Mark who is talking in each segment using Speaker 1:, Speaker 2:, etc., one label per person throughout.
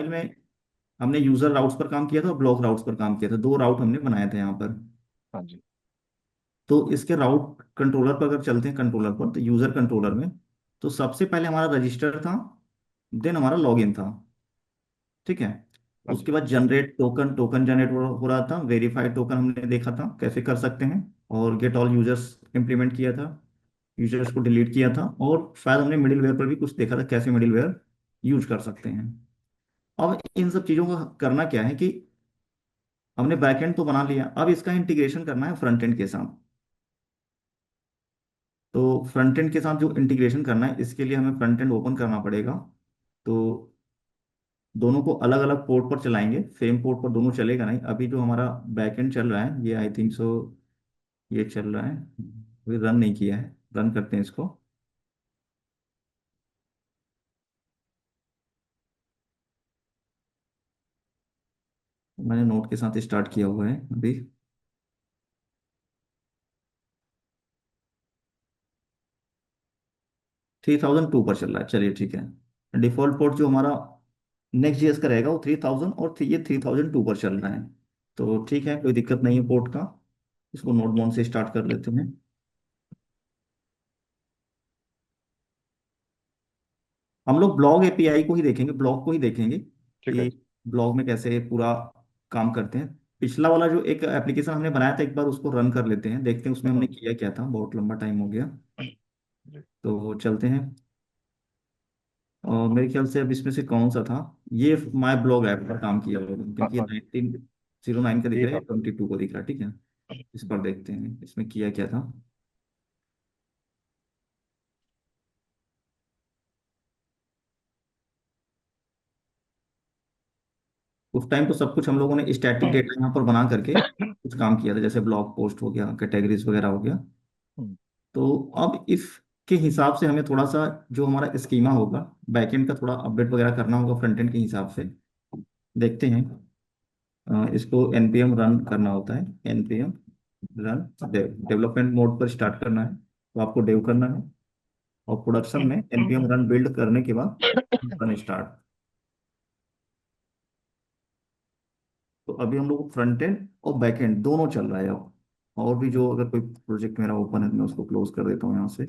Speaker 1: File में हमने user routes पर काम किया था और ब्लॉक राउट्स पर काम किया था, दो राउट हमने बनाए थे यहाँ पर।
Speaker 2: हाँ जी।
Speaker 1: तो इसके राउट कंट्रोलर पर अगर चलते हैं, कंट्रोलर पर, तो यूजर कंट्रोलर में तो सबसे पहले हमारा रजिस्टर था, देन हमारा लॉगिन था। ठीक है।
Speaker 2: हाँ जी।
Speaker 1: उसके बाद जनरेट टोकन, टोकन जनरेट हो रहा था, वेरीफाइड टोकन हमने देखा था कैसे कर सकते हैं, और गेट ऑल यूजर्स इंप्लीमेंट किया था, यूजर्स को डिलीट किया था, और शायद हमने मिडिलवेयर पर भी कुछ देखा था कैसे मिडिलवेयर यूज कर सकते हैं। अब इन सब चीजों का करना क्या है कि हमने बैकएंड तो बना लिया, अब इसका इंटीग्रेशन करना है फ्रंट एंड के साथ। तो फ्रंट एंड के साथ जो इंटीग्रेशन करना है, इसके लिए हमें फ्रंट एंड ओपन करना पड़ेगा। तो दोनों को अलग अलग पोर्ट पर चलाएंगे, सेम पोर्ट पर दोनों चलेगा नहीं। अभी जो हमारा बैकएंड चल रहा है, ये आई थिंक सो ये चल रहा है, अभी रन नहीं किया है, रन करते हैं इसको। मैंने नोट के साथ स्टार्ट किया हुआ है अभी। 3002 पर चल रहा है, चलिए ठीक है। डिफॉल्ट पोर्ट जो हमारा नेक्स्ट जीएस का रहेगा वो 3000, और ये 3002 पर चल रहा है। तो ठीक है, कोई दिक्कत नहीं है पोर्ट का। इसको नोट मोड से स्टार्ट कर लेते हैं। हम लोग ब्लॉग एपीआई को ही देखेंगे, ब्लॉग को ही देखेंगे
Speaker 2: ठीक है।
Speaker 1: कि ब्लॉग में कैसे पूरा काम करते हैं। पिछला वाला जो एक एप्लीकेशन हमने बनाया था, एक बार उसको रन कर लेते हैं, देखते हैं उसमें हमने
Speaker 2: हम्म,
Speaker 1: किया क्या था, बहुत लंबा टाइम हो गया।
Speaker 2: जी।
Speaker 1: तो चलते हैं। और मेरे ख्याल से अब इसमें से कौन सा था, ये माई ब्लॉग ऐप पर काम किया होगा,
Speaker 2: हाँ
Speaker 1: क्योंकि ये
Speaker 2: हाँ,
Speaker 1: 1909 का दिख
Speaker 2: ये
Speaker 1: रहा है,
Speaker 2: था।
Speaker 1: 22 को दिख रहा है। ठीक है, इस पर देखते हैं इसमें किया क्या था। उस टाइम तो सब कुछ हम लोगों ने स्टैटिक डेटा यहाँ पर बना करके कुछ काम किया था, जैसे ब्लॉग पोस्ट हो गया, कैटेगरीज वगैरह हो गया।
Speaker 2: हम्म,
Speaker 1: तो अब इसके हिसाब से हमें थोड़ा सा जो हमारा स्कीमा होगा, बैकएंड का थोड़ा अपडेट वगैरह करना होगा फ्रंट एंड के हिसाब से। देखते हैं। इसको npm रन करना होता है, npm रन डेवलपमेंट मोड पर स्टार्ट करना है, तो आपको डेव करना है। और प्रोडक्शन में npm रन बिल्ड करने के बाद रन स्टार्ट। तो अभी हम लोग फ्रंट एंड और बैक एंड दोनों चल रहा है अब। और भी जो अगर कोई प्रोजेक्ट मेरा ओपन है तो मैं उसको क्लोज कर देता हूँ यहाँ से।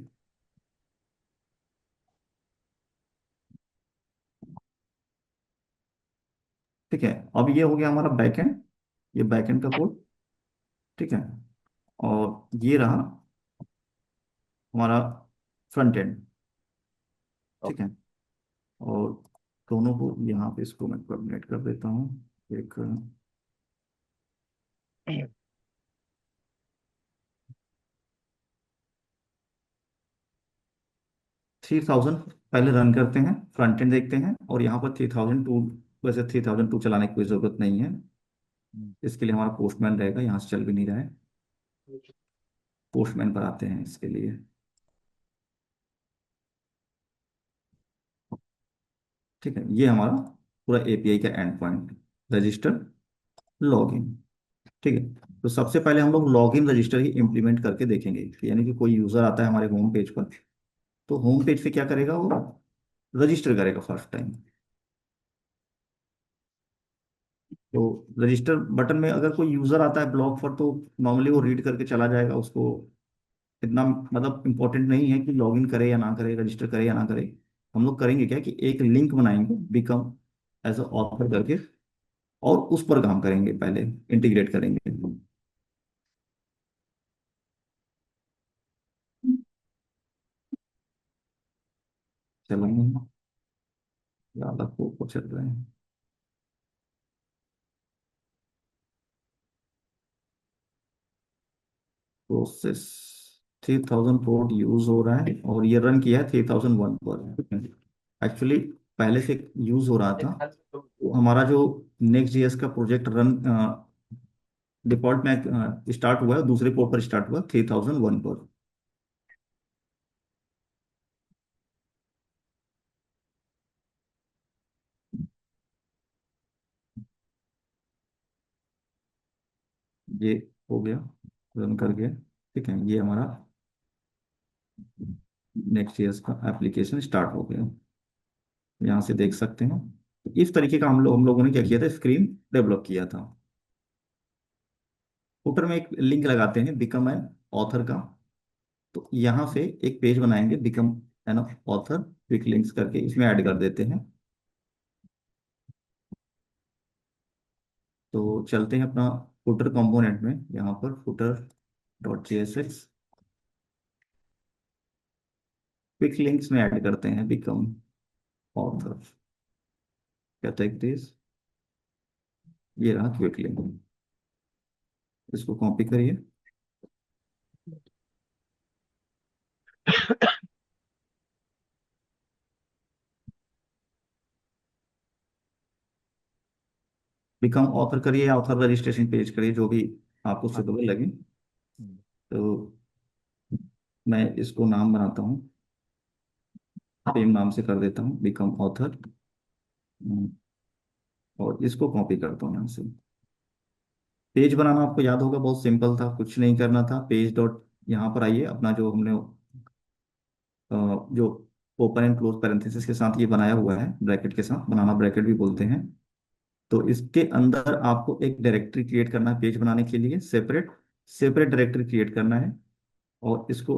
Speaker 1: ठीक है, अब ये हो गया हमारा बैक एंड, ये बैक एंड का कोड। ठीक है, और ये रहा हमारा फ्रंट एंड। ठीक
Speaker 2: ओके।
Speaker 1: है, और दोनों को यहाँ पे इसको मैं कोऑर्डिनेट कर देता हूँ। एक 3000 पहले रन करते हैं, फ्रंट एंड देखते हैं, और यहाँ पर 3002, वैसे 3002 चलाने की कोई ज़रूरत नहीं है। इसके लिए हमारा पोस्टमैन रहेगा, यहाँ से चल भी नहीं रहा है। पोस्टमैन पर आते हैं इसके लिए। ठीक है, ये हमारा पूरा एपीआई का एंड पॉइंट, रजिस्टर, लॉगिन। ठीक है, तो सबसे पहले हम लोग लॉगिन रजिस्टर ही इंप्लीमेंट करके देखेंगे, यानी कि कोई यूजर आता है हमारे होम पेज पर, तो होम पेज पे क्या करेगा वो, रजिस्टर करेगा फर्स्ट टाइम। तो रजिस्टर बटन में अगर कोई यूजर आता है ब्लॉग पर, तो नॉर्मली वो रीड करके चला जाएगा, उसको इतना मतलब इंपॉर्टेंट नहीं है कि लॉगिन करे या ना करे, रजिस्टर करे या ना करे। हम लोग करेंगे क्या कि एक लिंक बनाएंगे, बिकम एज अ ऑथर करके, और उस पर काम करेंगे, पहले इंटीग्रेट करेंगे। चलेंगे, ज्यादा को चल रहे हैं प्रोसेस। 3000 पोर्ट यूज हो रहा है, और ये रन किया है 3001 पर। एक्चुअली पहले से यूज हो रहा था, तो हमारा जो नेक्स्ट जीएस का प्रोजेक्ट रन डिफॉल्ट में स्टार्ट हुआ है, दूसरे पोर्ट पर स्टार्ट हुआ 3001 पर। ये हो गया, रन कर गया। ठीक है, ये हमारा नेक्स्ट ईयर का एप्लीकेशन स्टार्ट हो गया, यहाँ से देख सकते हैं। इस तरीके का हम लोगों ने क्या किया था, स्क्रीन डेवलप किया था। फुटर में एक लिंक लगाते हैं बिकम एन ऑथर का। तो यहाँ से एक पेज बनाएंगे become an author quick links करके, इसमें ऐड कर देते हैं। तो चलते हैं अपना फुटर कंपोनेंट में, यहाँ पर footer dot JSX quick links में ऐड करते हैं बिकम ऑथर। कहते हैं दिस, ये रहा क्विक लिंक। इसको कॉपी करिए। बिकम ऑथर करिए या ऑथर रजिस्ट्रेशन पेज करिए, जो भी आपको
Speaker 2: हाँ जी।
Speaker 1: सुटेबल लगे।
Speaker 2: हम्म,
Speaker 1: तो मैं इसको नाम बनाता हूँ, सेम नाम से कर देता हूँ बिकम ऑथर। और इसको कॉपी करता हूँ यहाँ से। पेज बनाना आपको याद होगा, बहुत सिंपल था, कुछ नहीं करना था। पेज डॉट, यहाँ पर आइए, अपना जो हमने जो ओपन एंड क्लोज पैरेंथेसिस के साथ ये बनाया हुआ है, ब्रैकेट के साथ, बनाना ब्रैकेट भी बोलते हैं। तो इसके अंदर आपको एक डायरेक्टरी क्रिएट करना है पेज बनाने के लिए, सेपरेट सेपरेट डायरेक्टरी क्रिएट करना है। और इसको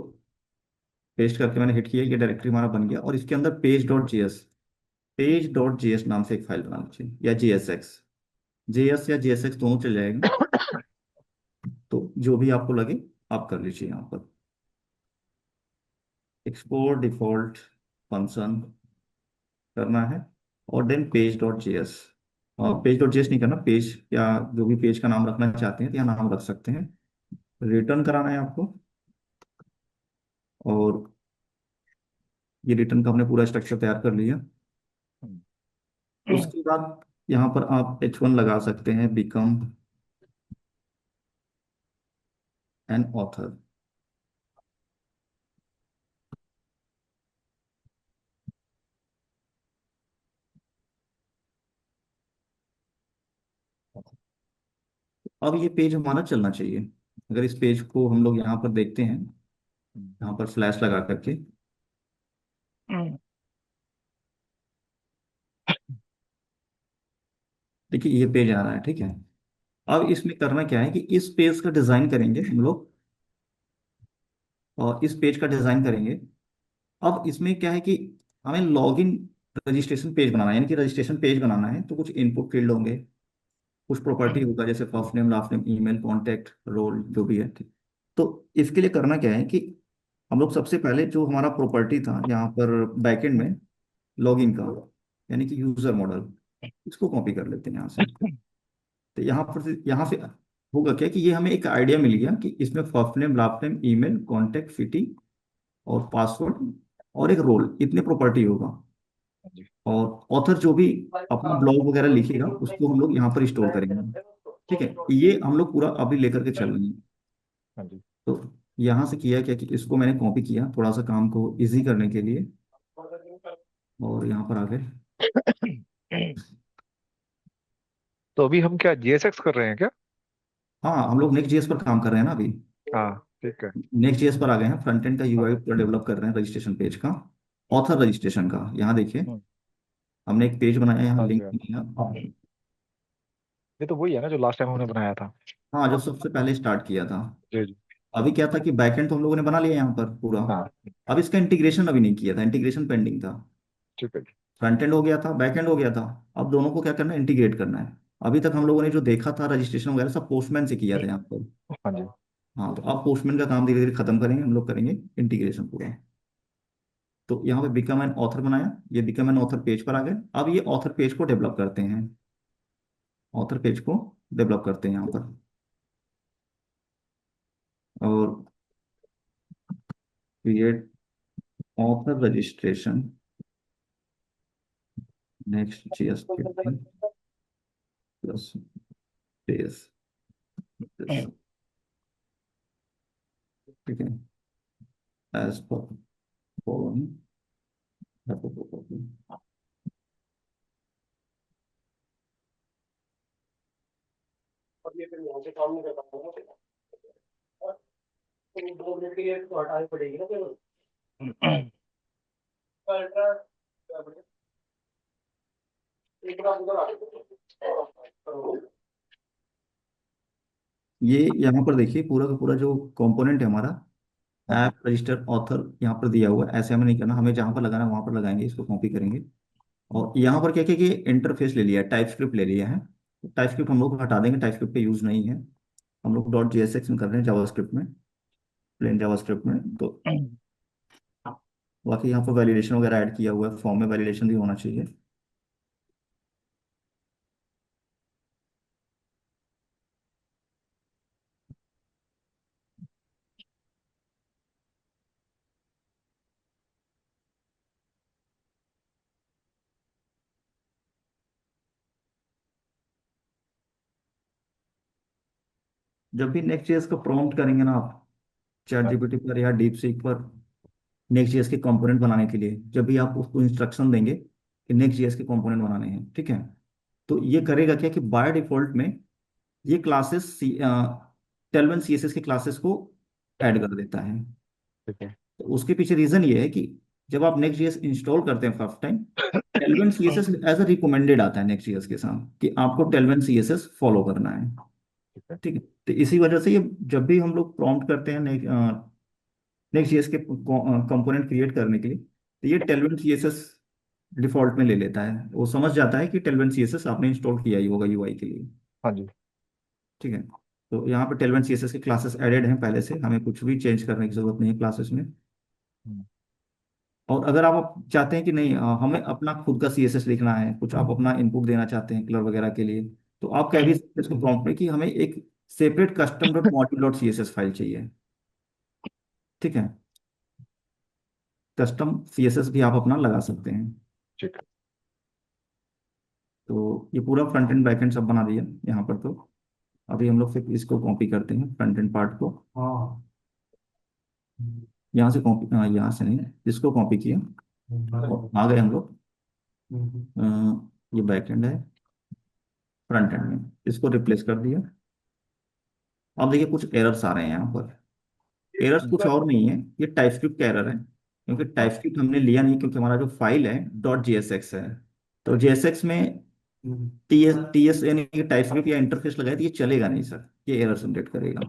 Speaker 1: पेस्ट करके मैंने हिट किया, ये डायरेक्टरी हमारा बन गया। और इसके अंदर पेज डॉट जेएस नाम से एक फाइल बनानी चाहिए, या JSX, JS या JSX दोनों चल जाएगा। तो जो भी आपको लगे आप कर लीजिए यहाँ पर। एक्सपोर्ट डिफॉल्ट फंक्शन करना है, और देन पेज.js। और पेज.js नहीं करना, पेज या जो भी पेज का नाम रखना चाहते हैं तो यहाँ नाम रख सकते हैं। रिटर्न कराना है आपको। और ये रिटर्न का हमने पूरा स्ट्रक्चर तैयार कर लिया।
Speaker 2: हम्म।
Speaker 1: उसके बाद यहाँ पर आप H1 लगा सकते हैं बिकम एन ऑथर। अब ये पेज हमारा चलना चाहिए। अगर इस पेज को हम लोग यहाँ पर देखते हैं, यहाँ पर फ्लैश लगा करके,
Speaker 2: हम्म,
Speaker 1: देखिए ये पेज आ रहा है, ठीक है। अब इसमें करना क्या है कि इस पेज का डिजाइन करेंगे हम लोग, और इस पेज का डिजाइन करेंगे। अब इसमें क्या है कि हमें लॉगिन रजिस्ट्रेशन पेज बनाना है, यानी कि रजिस्ट्रेशन पेज बनाना है। तो कुछ इनपुट फील्ड होंगे, कुछ प्रॉपर्टी होगा, जैसे first name, last name, email, contact, role, जो भी है, ठीक। तो इसके लिए करना क्या है कि हम लोग सबसे पहले जो हमारा प्रॉपर्टी था यहाँ पर बैकएंड में, लॉगिन का, यानी कि यूजर मॉडल, इसको कॉपी कर लेते हैं यहाँ से। तो यहाँ से होगा क्या कि ये हमें एक आइडिया मिल गया कि इसमें first name, last name, email, contact, city और पासवर्ड और एक रोल, इतने प्रॉपर्टी होगा।
Speaker 2: हाँ जी।
Speaker 1: और ऑथर जो भी अपना ब्लॉग वगैरह लिखेगा उसको हम लोग यहाँ पर स्टोर करेंगे। ठीक है, ये हम लोग पूरा अभी लेकर के चल रहे हैं।
Speaker 2: हाँ जी।
Speaker 1: तो यहाँ से किया क्या कि इसको मैंने कॉपी किया थोड़ा सा काम को इजी करने के लिए, और यहाँ पर आ गए।
Speaker 2: तो अभी हम क्या जीएसएक्स कर रहे हैं क्या?
Speaker 1: हाँ, हम लोग नेक्स्ट जेएस पर काम कर रहे हैं ना अभी।
Speaker 2: हाँ ठीक है।
Speaker 1: नेक्स्ट जेएस पर आ गए हैं, फ्रंट एंड का यूआई पूरा डेवलप कर रहे हैं रजिस्ट्रेशन पेज का, ऑथर रजिस्ट्रेशन का। यहाँ देखिए,
Speaker 2: हम्म,
Speaker 1: हमने एक पेज बनाया, यहाँ
Speaker 2: समझ
Speaker 1: लिंक
Speaker 2: गया।
Speaker 1: बनाया।
Speaker 2: ये तो वही है ना जो लास्ट टाइम हमने बनाया था।
Speaker 1: हाँ, जो सबसे पहले स्टार्ट किया था।
Speaker 2: जी जी।
Speaker 1: अभी क्या था कि बैकएंड तो हम लोगों ने बना लिया यहाँ पर पूरा।
Speaker 2: हाँ
Speaker 1: अब इसका इंटीग्रेशन अभी नहीं किया था, इंटीग्रेशन पेंडिंग था।
Speaker 2: ठीक है जी।
Speaker 1: फ्रंट एंड हो गया था, बैक एंड हो गया था। अब दोनों को क्या करना है, इंटीग्रेट करना है। अभी तक हम लोगों ने जो देखा था रजिस्ट्रेशन वगैरह सब पोस्टमैन से किया था यहाँ पर।
Speaker 2: हाँ जी।
Speaker 1: हाँ, तो अब पोस्टमैन का काम धीरे धीरे खत्म करेंगे, हम लोग करेंगे इंटीग्रेशन पूरा। तो यहाँ पे बिकम एन ऑथर बनाया, ये बिकम एन ऑथर पेज पर आ गए। अब ये ऑथर पेज को डेवलप करते हैं, ऑथर पेज को डेवलप करते हैं यहाँ पर। और create author registration next GS plus page, ठीक है, एज पर फॉलोइंग।
Speaker 3: और ये फिर यहाँ से काम नहीं कर पाऊंगा, तो 2 मिनट के लिए तो हटानी पड़ेगी ना फिर। अल्ट्रा एक बार उधर आ जाओ।
Speaker 1: ये यहाँ पर देखिए पूरा का पूरा जो कंपोनेंट है हमारा,
Speaker 2: हाँ हाँ।
Speaker 1: ऐप रजिस्टर ऑथर यहाँ पर दिया हुआ है। ऐसे हमें नहीं करना, हमें जहाँ पर लगाना है वहाँ पर लगाएंगे, इसको कॉपी करेंगे।
Speaker 2: हम्म,
Speaker 1: और यहाँ पर क्या क्या कि इंटरफेस ले लिया है, टाइप स्क्रिप्ट ले लिया है। टाइप स्क्रिप्ट हम लोग हटा देंगे, टाइप स्क्रिप्ट पे यूज नहीं है। हम लोग डॉट JSX में कर रहे हैं, जावास्क्रिप्ट में, प्लेन जावास्क्रिप्ट में। तो बाकी यहाँ पर वैलिडेशन वगैरह ऐड किया हुआ है, फॉर्म में वैलिडेशन भी होना चाहिए। जब भी नेक्स्ट जेएस का प्रॉम्प्ट करेंगे ना आप, चैट
Speaker 2: हाँ
Speaker 1: जीपीटी पर या डीप सीक पर, नेक्स्ट जेएस के कंपोनेंट बनाने के लिए जब भी आप उसको इंस्ट्रक्शन देंगे कि नेक्स्ट जेएस के कंपोनेंट बनाने हैं, ठीक है, तो ये करेगा क्या कि बाय डिफॉल्ट में ये क्लासेस टेलवन CSS के क्लासेस को ऐड कर देता है।
Speaker 2: ठीक है।
Speaker 1: तो उसके पीछे रीजन ये है कि जब आप नेक्स्ट जेएस इंस्टॉल करते हैं first time, Tailwind CSS as a recommended आता है नेक्स्ट जेएस के साथ कि आपको टेलवन CSS फॉलो करना है।
Speaker 2: ठीक है।
Speaker 1: ठीक है, तो इसी वजह से ये जब भी हम लोग प्रॉम्प्ट करते हैं नेक्स्ट जेएस के कंपोनेंट क्रिएट करने के लिए, तो ये टेलवन CSS डिफॉल्ट में ले लेता है। वो समझ जाता है कि टेलवन CSS आपने इंस्टॉल किया ही होगा UI के लिए।
Speaker 2: हाँ जी।
Speaker 1: ठीक है, तो यहाँ पे टेलवन CSS के क्लासेस एडेड हैं पहले से, हमें कुछ भी चेंज करने की जरूरत नहीं है क्लासेस में।
Speaker 2: हम्म,
Speaker 1: और अगर आप चाहते हैं कि नहीं हमें अपना खुद का CSS लिखना है, कुछ आप अपना इनपुट देना चाहते हैं कलर वगैरह के लिए, तो आप कह भी सकते हैं इसको प्रॉम्प्ट में कि हमें एक separate custom dot module dot CSS file चाहिए। ठीक है, कस्टम CSS भी आप अपना लगा सकते हैं।
Speaker 2: ठीक है।
Speaker 1: तो ये पूरा फ्रंट एंड बैक एंड सब बना दिया यहाँ पर। तो अभी हम लोग फिर इसको कॉपी करते हैं फ्रंट एंड पार्ट को।
Speaker 3: हाँ।
Speaker 1: यहाँ से कॉपी, यहाँ से नहीं, इसको कॉपी किया और आ गए हम लोग। अ, ये बैक एंड है, फ्रंट एंड में इसको रिप्लेस कर दिया। अब देखिए कुछ एरर्स आ रहे हैं यहाँ पर। एरर्स कुछ और नहीं है, ये टाइपस्क्रिप्ट का एरर है, क्योंकि
Speaker 2: हाँ
Speaker 1: टाइपस्क्रिप्ट हमने लिया नहीं, क्योंकि हमारा जो फाइल है .jsx है। तो JSX में TS यानी कि टाइपस्क्रिप्ट या इंटरफेस लगाए तो ये चलेगा नहीं सर, ये एरर जनरेट करेगा।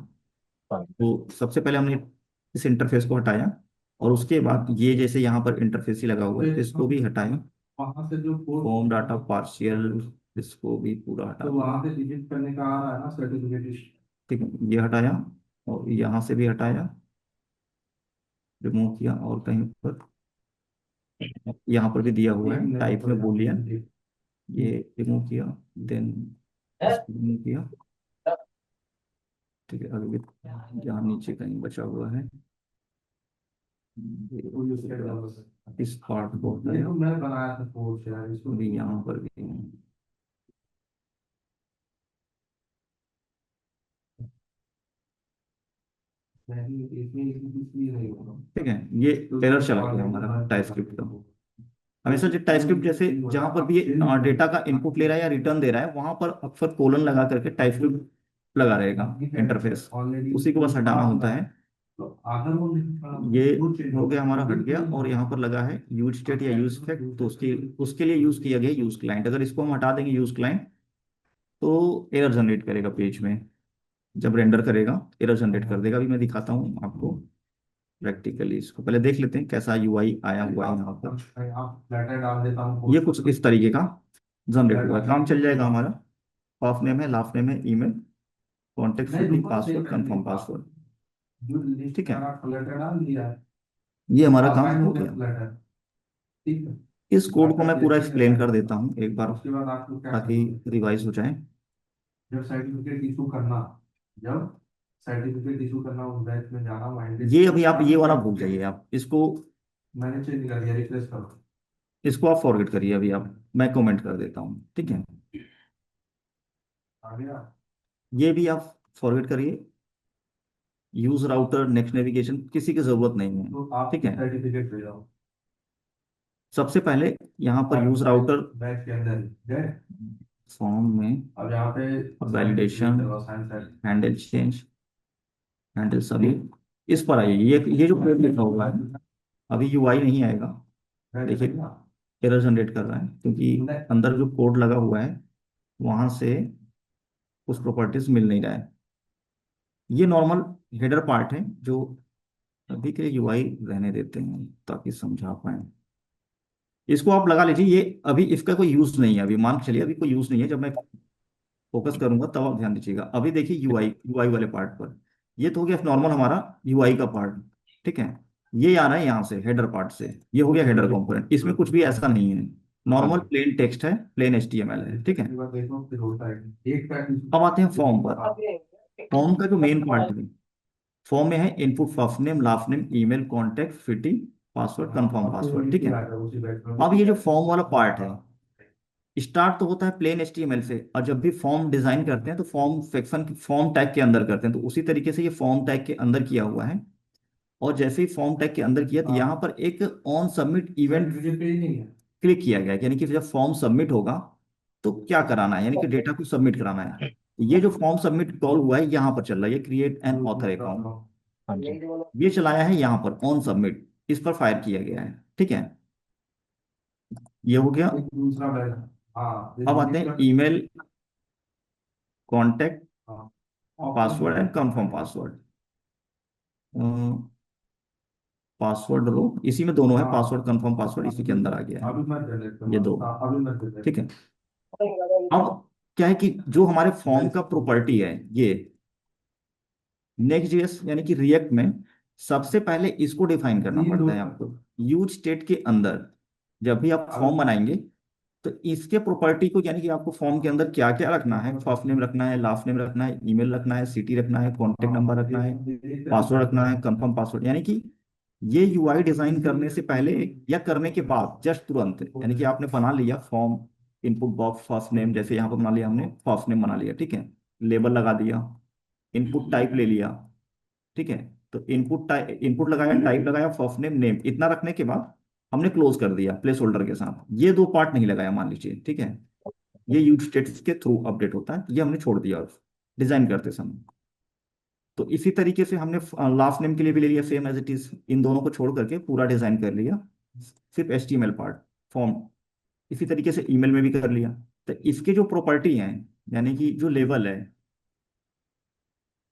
Speaker 2: हाँ।
Speaker 1: तो सबसे पहले हमने इस इंटरफेस को हटाया, और उसके बाद ये जैसे यहाँ पर इंटरफेस ही लगा हुआ है, इसको भी हटाया।
Speaker 3: वहां से जो कोड
Speaker 1: फॉर्म डाटा पार्शियल, इसको भी पूरा हटा
Speaker 3: तो
Speaker 1: दिया।
Speaker 3: वहां से डिलीट करने का आ रहा है ना सर्टिफिकेट।
Speaker 1: ठीक है, ये हटाया, और यहाँ से भी हटाया, रिमूव किया। और कहीं पर यहाँ पर भी दिया हुआ
Speaker 3: एक
Speaker 1: है
Speaker 3: मिनट
Speaker 1: टाइप
Speaker 3: रुको
Speaker 1: में
Speaker 3: यार,
Speaker 1: बूलियन,
Speaker 3: देख।
Speaker 1: ये रिमूव किया, देन इसको रिमूव किया। ठीक है, अभी भी यहाँ नीचे कहीं बचा हुआ है,
Speaker 3: कोई उसके डेवलपर।
Speaker 1: इस पार्ट को
Speaker 3: ये
Speaker 1: हटाया।
Speaker 3: तो मैं बनाया था कोड यार, इसको
Speaker 1: अभी यहाँ पर भी
Speaker 3: नहीं, इसमें इसलिए नहीं होगा।
Speaker 1: ठीक है, ये
Speaker 3: तो
Speaker 1: एरर
Speaker 3: उसको
Speaker 1: चला
Speaker 3: और
Speaker 1: गया
Speaker 3: नहीं
Speaker 1: हमारा
Speaker 3: करना
Speaker 1: टाइपस्क्रिप्ट का।
Speaker 3: चाहिए।
Speaker 1: हमेशा जो टाइपस्क्रिप्ट जैसे जहां पर भी ये डेटा का इनपुट ले रहा है या रिटर्न दे रहा है, वहां पर अक्सर कोलन लगा करके टाइपस्क्रिप्ट लगा रहेगा इंटरफेस,
Speaker 3: ऑलरेडी
Speaker 1: उसी को बस हटाना होता है।
Speaker 3: तो आधा वो
Speaker 1: ये
Speaker 3: वो चेंज
Speaker 1: हो
Speaker 3: हो
Speaker 1: गया, हमारा हट गया। और
Speaker 3: गया।
Speaker 1: यहाँ पर लगा है यूज स्टेट या यूज फैक्ट, तो उसके उसके लिए यूज किया गया यूज क्लाइंट। अगर इसको हम हटा देंगे यूज क्लाइंट, तो एरर जनरेट करेगा पेज में, जब रेंडर करेगा एरर जनरेट कर देगा। अभी मैं दिखाता हूँ आपको प्रैक्टिकली। इसको पहले देख लेते हैं कैसा UI आया हुआ है यहाँ पर।
Speaker 3: आप लेटर डाल देता हूँ।
Speaker 1: ये कुछ इस तरीके का जनरेट हुआ है, काम चल जाएगा हमारा। फर्स्ट नेम है, लास्ट नेम है, ईमेल, कॉन्टेक्ट
Speaker 3: नहीं
Speaker 1: शुड बी
Speaker 3: रुको, सेव
Speaker 1: पासवर्ड,
Speaker 3: कर
Speaker 1: कंफर्म
Speaker 3: दिया
Speaker 1: पासवर्ड।
Speaker 3: जो लिस्ट
Speaker 1: ठीक है,
Speaker 3: का लेटर डाल दिया है।
Speaker 1: ये हमारा काम
Speaker 3: असाइन
Speaker 1: हो
Speaker 3: हो गया
Speaker 1: गया।
Speaker 3: लेटर। ठीक है।
Speaker 1: इस कोड को
Speaker 3: लेटर
Speaker 1: मैं पूरा
Speaker 3: जैसे ही
Speaker 1: एक्सप्लेन
Speaker 3: असाइन
Speaker 1: कर
Speaker 3: होगा
Speaker 1: देता हूँ एक बार,
Speaker 3: उसके बाद आपको क्या
Speaker 1: ताकि
Speaker 3: करना है।
Speaker 1: रिवाइज हो जाए।
Speaker 3: जब सर्टिफिकेट इशू करना, जब सर्टिफिकेट इशू करना उस बैच में जाना माइंडेड।
Speaker 1: ये अभी आप ये वाला भूल जाइए, आप इसको
Speaker 3: मैंने चेंज कर दिया, रिप्लेस करो।
Speaker 1: इसको आप फॉरवर्ड करिए अभी आप, मैं कमेंट कर देता हूँ। ठीक है,
Speaker 3: आ गया।
Speaker 1: ये भी आप फॉरवर्ड करिए। यूज राउटर नेक्स्ट नेविगेशन किसी की जरूरत नहीं है।
Speaker 3: तो आप
Speaker 1: ठीक है,
Speaker 3: सर्टिफिकेट ले जाओ।
Speaker 1: सबसे पहले यहाँ पर
Speaker 3: आप
Speaker 1: यूज राउटर
Speaker 3: बैच के अंदर गए।
Speaker 1: फॉर्म में
Speaker 3: अब यहाँ पे
Speaker 1: validation,
Speaker 3: sign set.
Speaker 1: Handle change, handle सभी, इस पर आइए। ये जो कोड लिखा हुआ है, अभी UI नहीं आएगा। देखिए एरर जनरेट कर रहा है, क्योंकि अंदर जो कोड लगा हुआ है वहां से कुछ प्रॉपर्टीज मिल नहीं रहा है। ये नॉर्मल हेडर पार्ट है जो अभी के लिए यूआई रहने देते हैं ताकि समझा पाए। इसको आप लगा लीजिए, ये अभी इसका कोई यूज नहीं है, अभी मान के चलिए अभी कोई यूज नहीं है। जब मैं फोकस करूंगा तब आप ध्यान दीजिएगा। अभी देखिए यूआई यूआई वाले पार्ट पर, ये तो हो गया नॉर्मल हमारा यूआई का पार्ट। ठीक है, ये आ रहा है यहाँ से हेडर पार्ट से, ये हो गया हेडर कंपोनेंट। इसमें कुछ भी ऐसा नहीं है,
Speaker 2: हाँ
Speaker 1: नॉर्मल
Speaker 2: जी।
Speaker 1: प्लेन टेक्स्ट है, प्लेन एचटीएमएल है। ठीक है, अब आते हैं फॉर्म पर। फॉर्म का जो मेन पार्ट है, फॉर्म में है input first name, last name, email, contact, fitting, password, confirm password. ठीक है, अब ये जो फॉर्म वाला पार्ट है, स्टार्ट तो होता है प्लेन एचटीएमएल से, और जब भी फॉर्म डिजाइन करते हैं तो फॉर्म सेक्शन फॉर्म टैग के अंदर करते हैं, तो उसी तरीके से ये फॉर्म टैग के अंदर किया हुआ है। और जैसे ही फॉर्म टैग के अंदर किया तो यहाँ पर एक ऑन सबमिट इवेंट क्लिक किया गया है, यानी कि जब फॉर्म सबमिट होगा तो क्या कराना है, यानी कि डेटा को सबमिट कराना है। ये जो फॉर्म सबमिट कॉल हुआ है यहाँ पर चल रहा है, ये क्रिएट एन ऑथर अकाउंट,
Speaker 2: हाँ जी।
Speaker 1: ये चलाया है यहाँ पर ऑन सबमिट, इस पर फायर किया गया है। ठीक है, ये हो गया। अब आते हैं email, contact, password and confirm password. Password row इसी में दोनों है, पासवर्ड कंफर्म पासवर्ड इसी के अंदर आ गया है, ये दो। ठीक है, अब क्या है कि जो हमारे फॉर्म का प्रॉपर्टी है ये नेक्स्ट जेएस यानी कि रिएक्ट में सबसे पहले इसको डिफाइन करना पड़ता है आपको। यूज स्टेट के अंदर जब भी आप फॉर्म बनाएंगे तो इसके प्रॉपर्टी को, यानी कि आपको फॉर्म के अंदर क्या क्या रखना है, फर्स्ट नेम रखना है, लास्ट नेम रखना है, ईमेल रखना है, सिटी रखना है, कॉन्टेक्ट नंबर रखना है, पासवर्ड रखना है, कंफर्म पासवर्ड। यानी कि ये यूआई डिजाइन करने से पहले या करने के बाद जस्ट तुरंत, यानी कि आपने बना लिया form, input box first name, जैसे यहाँ पर बना लिया हमने, फर्स्ट नेम बना लिया। ठीक है, लेबल लगा दिया, इनपुट टाइप ले लिया। ठीक है, तो इनपुट टाइप, इनपुट लगाया, टाइप लगाया, फर्स्ट नेम, नेम, इतना रखने के बाद हमने क्लोज कर दिया प्लेस होल्डर के साथ। ये दो पार्ट नहीं लगाया मान लीजिए। ठीक है, ये यूज स्टेट्स के थ्रू अपडेट होता है, ये हमने छोड़ दिया डिजाइन करते समय। तो इसी तरीके से हमने लास्ट नेम के लिए भी ले लिया सेम एज इट इज, इन दोनों को छोड़ करके पूरा डिजाइन कर लिया, सिर्फ एचटीएमएल पार्ट फॉर्म। इसी तरीके से ईमेल में भी कर लिया। तो इसके जो प्रॉपर्टी हैं, यानी कि जो लेवल है,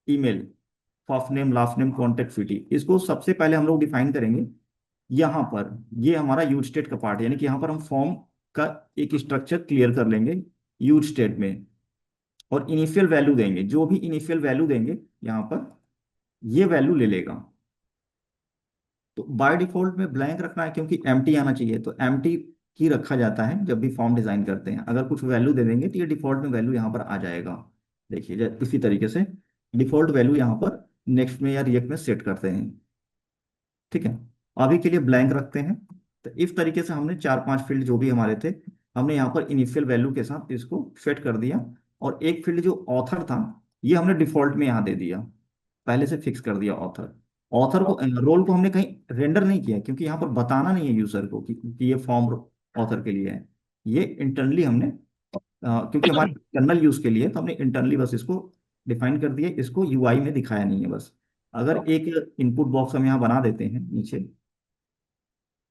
Speaker 1: email, first name, last name, contact, city, इसको सबसे पहले हम लोग डिफाइन करेंगे यहाँ पर। ये हमारा यूज स्टेट का पार्ट है, यानी कि यहाँ पर हम फॉर्म का एक स्ट्रक्चर क्लियर कर लेंगे यूज स्टेट में, और इनिशियल वैल्यू देंगे। जो भी इनिशियल वैल्यू देंगे यहाँ पर ये वैल्यू ले लेगा। तो बाय डिफॉल्ट में ब्लैंक रखना है क्योंकि एम्प्टी आना चाहिए, तो एम्प्टी की रखा जाता है जब भी फॉर्म डिजाइन करते हैं। अगर कुछ वैल्यू दे देंगे तो ये डिफॉल्ट में वैल्यू यहाँ पर आ जाएगा। देखिए इसी तरीके से डिफॉल्ट वैल्यू यहाँ पर नेक्स्ट में या रिएक्ट में सेट करते हैं। ठीक है, अभी के लिए ब्लैंक रखते हैं। तो इस तरीके से हमने चार पांच फील्ड जो भी हमारे थे, हमने यहाँ पर इनिशियल वैल्यू के साथ इसको सेट कर दिया। और एक फील्ड जो ऑथर था, ये हमने डिफॉल्ट में यहाँ दे दिया, पहले से फिक्स कर दिया ऑथर। ऑथर को, रोल को हमने कहीं रेंडर नहीं किया क्योंकि यहाँ पर बताना नहीं है यूजर को कि ये फॉर्म ऑथर के लिए है। ये इंटरनली हमने क्योंकि हमारे इंटरनल यूज के लिए, तो हमने इंटरनली बस इसको डिफाइन कर दिया, इसको यूआई में दिखाया नहीं है बस। अगर एक इनपुट बॉक्स हम यहाँ बना देते हैं नीचे,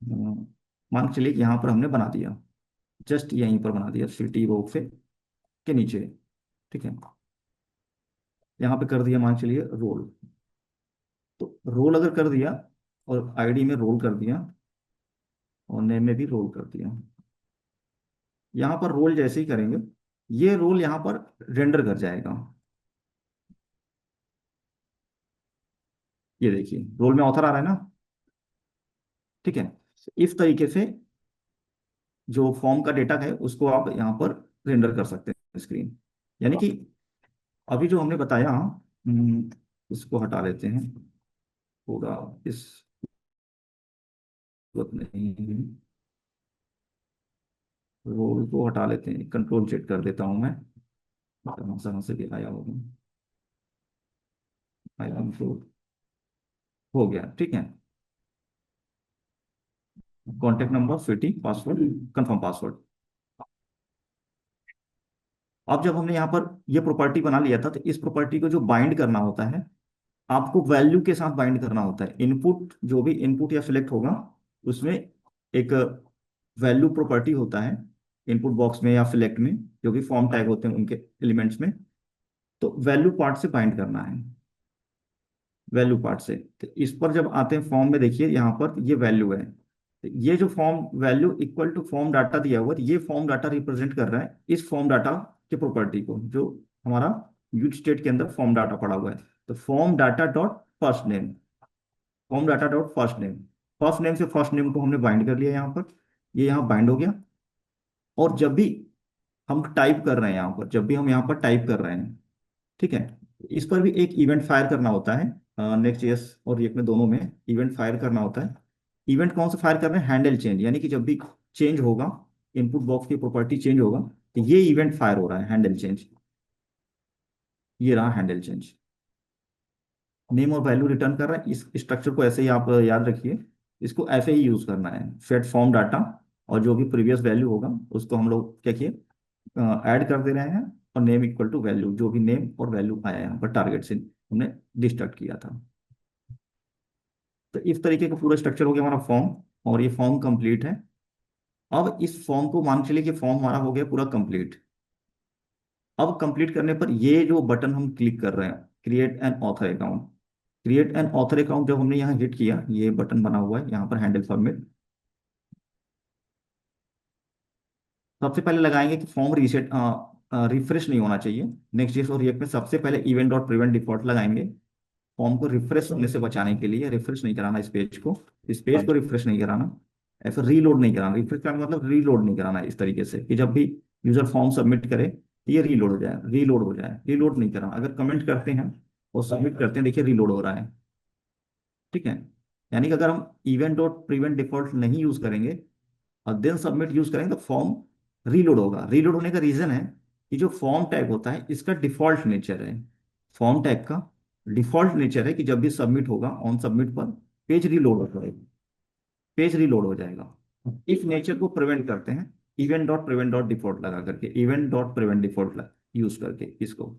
Speaker 1: मान के चलिए कि यहाँ पर हमने बना दिया, जस्ट यहीं पर बना दिया सिटी बॉक्स से के नीचे। ठीक है, यहाँ पे कर दिया मान के चलिए रोल, तो रोल अगर कर दिया और आईडी में रोल कर दिया और नेम में भी रोल कर दिया, यहाँ पर रोल जैसे ही करेंगे ये रोल यहाँ पर रेंडर कर जाएगा। ये देखिए रोल में ऑथर आ रहा है ना। ठीक है, इस तरीके से जो फॉर्म का डेटा है उसको आप यहाँ पर रेंडर कर सकते हैं स्क्रीन। यानी कि अभी जो हमने बताया, इसको हटा लेते हैं पूरा, इस वक्त नहीं, रोल को हटा लेते हैं, कंट्रोल चेक कर देता हूं मैं, कहाँ से भी आया होगा। हो गया। ठीक है, contact number, city, password, confirm password. अब जब हमने यहाँ पर ये प्रॉपर्टी बना लिया था, तो इस प्रॉपर्टी को जो बाइंड करना होता है, आपको वैल्यू के साथ बाइंड करना होता है। इनपुट जो भी इनपुट या सिलेक्ट होगा उसमें एक वैल्यू प्रॉपर्टी होता है इनपुट बॉक्स में या सिलेक्ट में, जो कि फॉर्म टैग होते हैं उनके एलिमेंट्स में। तो वैल्यू पार्ट से बाइंड करना है, वैल्यू पार्ट से। तो इस पर जब आते हैं फॉर्म में, देखिए यहाँ पर ये वैल्यू है, तो ये जो form value equal to form data दिया हुआ है, तो ये फॉर्म डाटा रिप्रेजेंट कर रहा है इस फॉर्म डाटा के प्रॉपर्टी को, जो हमारा यूज स्टेट के अंदर फॉर्म डाटा पड़ा हुआ है। तो form data dot first name, form data dot first name, first name से फर्स्ट नेम को हमने बाइंड कर लिया यहाँ पर, ये यहाँ बाइंड हो गया। और जब भी हम टाइप कर रहे हैं यहाँ पर, जब भी हम यहाँ पर टाइप कर रहे हैं, ठीक है, इस पर भी एक इवेंट फायर करना होता है। नेक्स्ट जेएस और रिएक्ट में दोनों में इवेंट फायर करना होता है। इवेंट कौन सा फायर कर रहे हैं? हैंडल चेंज, यानी कि जब भी चेंज होगा, इनपुट बॉक्स की प्रॉपर्टी चेंज होगा, तो ये इवेंट फायर हो रहा है, हैंडल चेंज। ये रहा हैंडल चेंज, नेम और वैल्यू रिटर्न कर रहा है। इस स्ट्रक्चर को ऐसे ही आप याद रखिए, इसको ऐसे ही यूज करना है। सेट फॉर्म डाटा, और जो भी प्रीवियस वैल्यू होगा उसको हम लोग क्या किए, ऐड कर दे रहे हैं, और नेम इक्वल टू वैल्यू, जो भी नेम और वैल्यू आया यहाँ पर टारगेट से हमने डिस्ट्रक्ट किया था। तो इस तरीके का पूरा स्ट्रक्चर हो गया हमारा फॉर्म, और ये फॉर्म कंप्लीट है। अब इस फॉर्म को मान चलिए कि फॉर्म हमारा हो गया पूरा कंप्लीट। अब कंप्लीट करने पर ये जो बटन हम क्लिक कर रहे हैं, create an author account, create an author account जब हमने यहाँ हिट किया, ये बटन बना हुआ है यहाँ पर हैंडल सबमिट। सबसे पहले लगाएंगे कि फॉर्म रीसेट रिफ्रेश नहीं होना चाहिए। नेक्स्ट जेएस और रिएक्ट में सबसे पहले इवेंट डॉट प्रिवेंट डिफॉल्ट लगाएंगे, फॉर्म को रिफ्रेश होने से बचाने के लिए। रिफ्रेश नहीं कराना इस पेज को, इस पेज को रिफ्रेश नहीं कराना, ऐसा रीलोड नहीं कराना। रिफ्रेश कराना मतलब रीलोड नहीं कराना इस तरीके से कि जब भी यूजर फॉर्म सबमिट करे तो ये रीलोड हो जाए, रीलोड हो जाए, रीलोड नहीं कराना। अगर कमेंट करते हैं और सबमिट करते हैं, देखिए रीलोड हो रहा है, ठीक है। यानी कि अगर हम इवेंट डॉट प्रिवेंट डिफॉल्ट नहीं यूज करेंगे और देन सबमिट यूज करेंगे, तो फॉर्म रीलोड होगा। रीलोड होने का रीजन है कि जो फॉर्म टैग होता है इसका डिफॉल्ट नेचर है, फॉर्म टैग का डिफॉल्ट नेचर है कि जब भी सबमिट होगा, ऑन सबमिट पर पेज रीलोड हो जाएगा, पेज रीलोड हो जाएगा। इस नेचर को प्रिवेंट करते हैं event dot prevent dot default लगा करके, event dot prevent default use करके इसको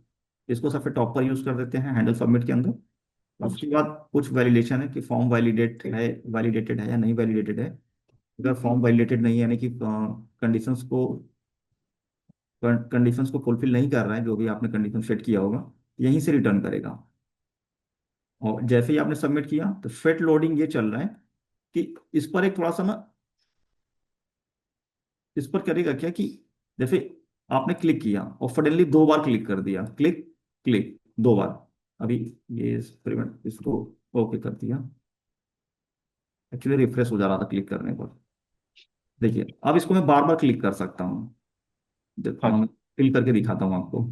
Speaker 1: इसको सबसे टॉप पर यूज कर देते हैं हैंडल सबमिट के अंदर। उसके बाद कुछ वैलिडेशन है कि फॉर्म वैलिडेटेड है या नहीं वैलिडेटेड है। अगर फॉर्म वैलिडेटेड नहीं है, यानी कि कंडीशंस को फुलफिल नहीं कर रहा है, जो भी आपने कंडीशन सेट किया होगा, यहीं से रिटर्न करेगा। और जैसे ही आपने सबमिट किया तो फेट लोडिंग ये चल रहा है कि इस पर एक थोड़ा सा ना, इस पर करेगा क्या कि जैसे आपने क्लिक किया और सडनली दो बार क्लिक कर दिया, क्लिक क्लिक दो बार। अभी ये प्रिवेंट इसको ओके कर दिया, एक्चुअली रिफ्रेश हो जा रहा था क्लिक करने पर। देखिए अब इसको मैं बार बार क्लिक कर सकता हूँ,
Speaker 2: हाँ
Speaker 1: मैं फिल करके दिखाता हूँ आपको।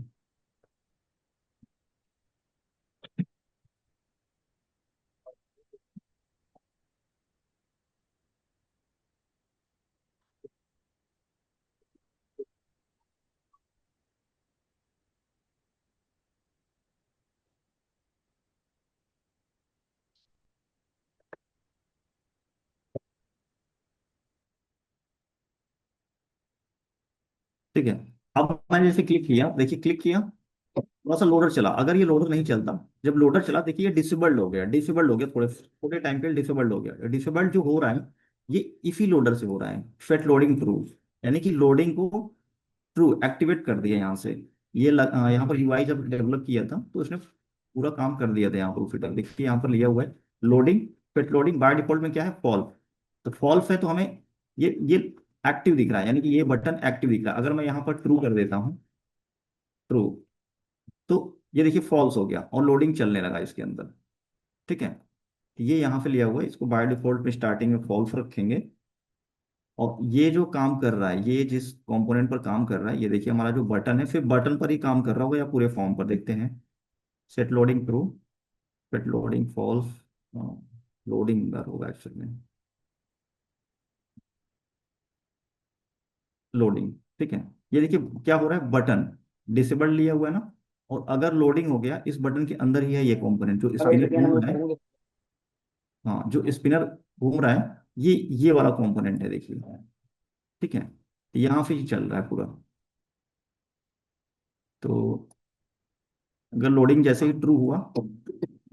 Speaker 1: ठीक है, अब मैंने जैसे क्लिक किया, देखिए क्लिक किया, थोड़ा सा लोडर चला। अगर ये लोडर नहीं चलता, जब लोडर चला देखिए ये डिसेबल्ड हो गया, डिसेबल्ड हो गया, थोड़े थोड़े टाइम के लिए डिसेबल्ड हो गया। डिसेबल्ड जो हो रहा है ये इसी लोडर से हो रहा है, फेट लोडिंग ट्रू, यानी कि लोडिंग को ट्रू एक्टिवेट कर दिया यहाँ से। यहाँ पर यूआई जब डेवलप किया था तो उसने पूरा काम कर दिया था। यहाँ पर फिटर देखिए यहाँ पर लिया हुआ है लोडिंग, फेट लोडिंग बाय डिफॉल्ट में क्या है, फॉल्स। तो फॉल्स है तो हमें ये एक्टिव दिख रहा है, यानी कि ये बटन एक्टिव दिख रहा है। अगर मैं यहाँ पर ट्रू कर देता हूँ, ट्रू, तो ये देखिए फॉल्स हो गया और लोडिंग चलने लगा इसके अंदर, ठीक है। ये यहाँ से लिया हुआ है, इसको बाय डिफॉल्ट में स्टार्टिंग में फॉल्स रखेंगे। और ये जो काम कर रहा है, ये जिस कंपोनेंट पर काम कर रहा है, ये देखिए हमारा जो बटन है, फिर बटन पर ही काम कर रहा होगा या पूरे फॉर्म पर, देखते हैं। Set loading true, set loading false, loading होगा एक्चुअली में, लोडिंग, ठीक है। ये देखिए क्या हो रहा है, बटन डिसेबल लिया हुआ है ना, और अगर लोडिंग हो गया, इस बटन के अंदर ही है ये कंपोनेंट जो स्पिनर घूम रहा है। हाँ, जो स्पिनर घूम रहा है, ये वाला कंपोनेंट है देखिए, ठीक है। यहाँ से ही चल रहा है पूरा। तो अगर लोडिंग जैसे ही ट्रू हुआ,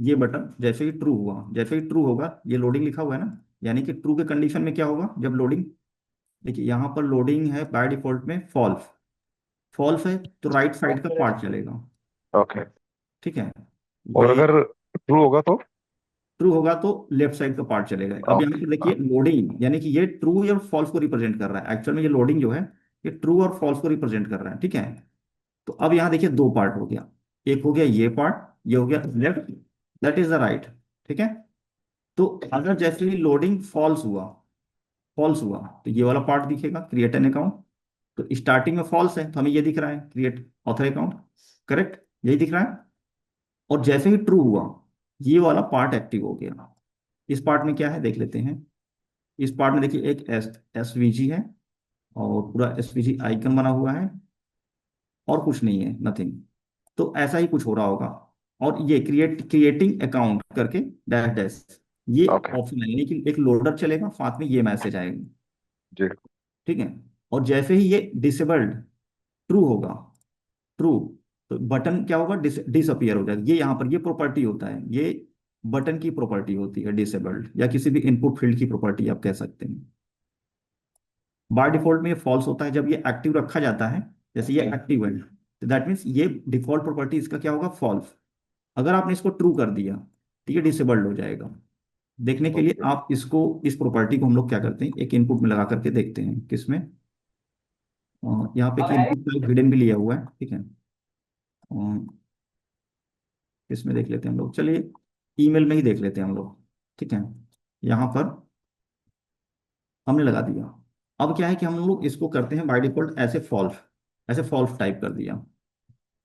Speaker 1: ये बटन जैसे ही ट्रू हुआ, जैसे ही ट्रू होगा, ये लोडिंग लिखा हुआ है ना, यानी कि ट्रू के कंडीशन में क्या होगा, जब लोडिंग देखिए यहाँ पर लोडिंग है बाय डिफॉल्ट में फॉल्स। फॉल्स है तो राइट साइड का पार्ट चलेगा।
Speaker 2: ओके।
Speaker 1: ठीक है,
Speaker 2: और
Speaker 1: ये
Speaker 2: अगर ट्रू होगा तो?
Speaker 1: ट्रू होगा तो लेफ्ट साइड का पार्ट चलेगा। अब यहाँ
Speaker 2: ओके।
Speaker 1: पे देखिए लोडिंग, यानी कि ये ट्रू और फॉल्स को रिप्रेजेंट कर रहा है। एक्चुअल में ये लोडिंग जो है ये ट्रू और फॉल्स को रिप्रेजेंट कर रहा है। ठीक है, तो अब यहाँ देखिए दो पार्ट हो गया। एक हो गया ये पार्ट, ये हो गया left, that is the right. ठीक है, तो अगर जैसे ही लोडिंग फॉल्स हुआ, फॉल्स हुआ तो ये वाला पार्ट दिखेगा, क्रिएट एन अकाउंट। तो स्टार्टिंग में फॉल्स है तो हमें ये दिख रहा है, क्रिएट ऑथर अकाउंट। करेक्ट, यही दिख रहा है। और जैसे ही ट्रू हुआ ये वाला पार्ट एक्टिव हो गया। इस पार्ट में क्या है देख लेते हैं। इस पार्ट में देखिए एक एसवीजी है और पूरा एसवीजी आइकन बना हुआ है और कुछ नहीं है, नथिंग। तो ऐसा ही कुछ हो रहा होगा। और ये क्रिएटिंग अकाउंट करके डैश डैश, ये
Speaker 2: ओके
Speaker 1: ऑप्शन है, यानी कि एक लोडर चलेगा साथ में ये मैसेज आएगा।
Speaker 2: जी।
Speaker 1: ठीक है, और जैसे ही ये डिसेबल्ड ट्रू होगा, ट्रू, तो बटन क्या होगा, डिसअपियर हो जाएगा। ये यहाँ पर ये प्रॉपर्टी होता है, ये बटन की प्रॉपर्टी होती है डिसेबल्ड, या किसी भी इनपुट फील्ड की प्रॉपर्टी आप कह सकते हैं। बाय डिफॉल्ट में ये फॉल्स होता है जब ये एक्टिव रखा जाता है। जैसे ये एक्टिव है तो दैट मीन्स ये डिफॉल्ट प्रॉपर्टी इसका क्या होगा, फॉल्स। अगर आपने इसको ट्रू कर दिया तो ये डिसेबल्ड हो जाएगा। देखने के लिए
Speaker 2: ओके।
Speaker 1: आप इसको, इस प्रॉपर्टी को हम लोग क्या करते हैं, एक इनपुट में लगा करके देखते हैं किसमें। यहाँ पे एक इनपुट टाइप हिडन भी लिया हुआ है। ठीक है, इसमें देख लेते हैं हम लोग, चलिए ईमेल में ही देख लेते हैं हम लोग। ठीक है, यहाँ पर हमने लगा दिया। अब क्या है कि हम लोग इसको करते हैं बाय डिफॉल्ट ऐसे फॉल्स, ऐसे फॉल्स टाइप कर दिया।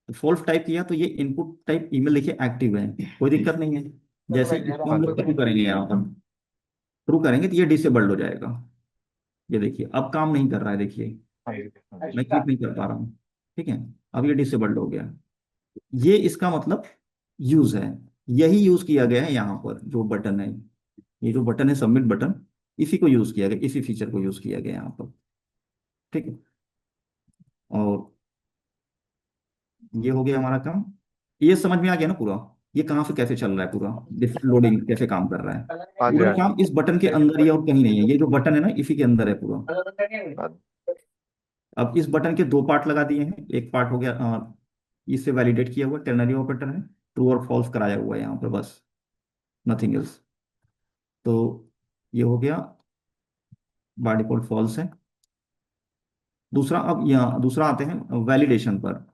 Speaker 1: तो फॉल्स टाइप किया तो ये इनपुट टाइप ईमेल देखिए एक्टिव है, कोई दिक्कत नहीं है। जैसे इसको
Speaker 2: हाँ
Speaker 1: हम
Speaker 2: जी।
Speaker 1: लोग ट्रू करेंगे, यहाँ पर ट्रू करेंगे तो ये डिसेबल्ड हो जाएगा। ये देखिए अब काम नहीं कर रहा है, देखिए
Speaker 2: हाँ जी। हाँ जी।
Speaker 1: मैं क्लिक नहीं कर पा रहा हूँ। ठीक है, अब ये डिसेबल्ड हो गया। ये इसका मतलब यूज है, यही यूज किया गया है यहाँ पर जो बटन है। ये जो बटन है सबमिट बटन, इसी को यूज किया गया, इसी फीचर को यूज किया गया यहाँ पर। ठीक है, और ये हो गया हमारा काम। ये समझ में आ गया ना पूरा, ये कहाँ से कैसे चल रहा है, पूरा डिफरेंट लोडिंग कैसे काम कर रहा है।
Speaker 2: हाँ जी।
Speaker 1: पूरा
Speaker 2: हाँ
Speaker 1: काम इस बटन के अंदर ही है और कहीं नहीं है। ये जो बटन है ना इसी के अंदर है पूरा।
Speaker 2: जी।
Speaker 1: अब इस बटन के दो पार्ट लगा दिए हैं। एक पार्ट हो गया इससे वैलिडेट किया हुआ टेर्नरी ऑपरेटर है, ट्रू और फॉल्स कराया हुआ है यहाँ पर बस, नथिंग एल्स। तो ये हो गया, बाय डिफॉल्ट फॉल्स है। दूसरा, अब यहाँ दूसरा आते हैं वैलिडेशन पर।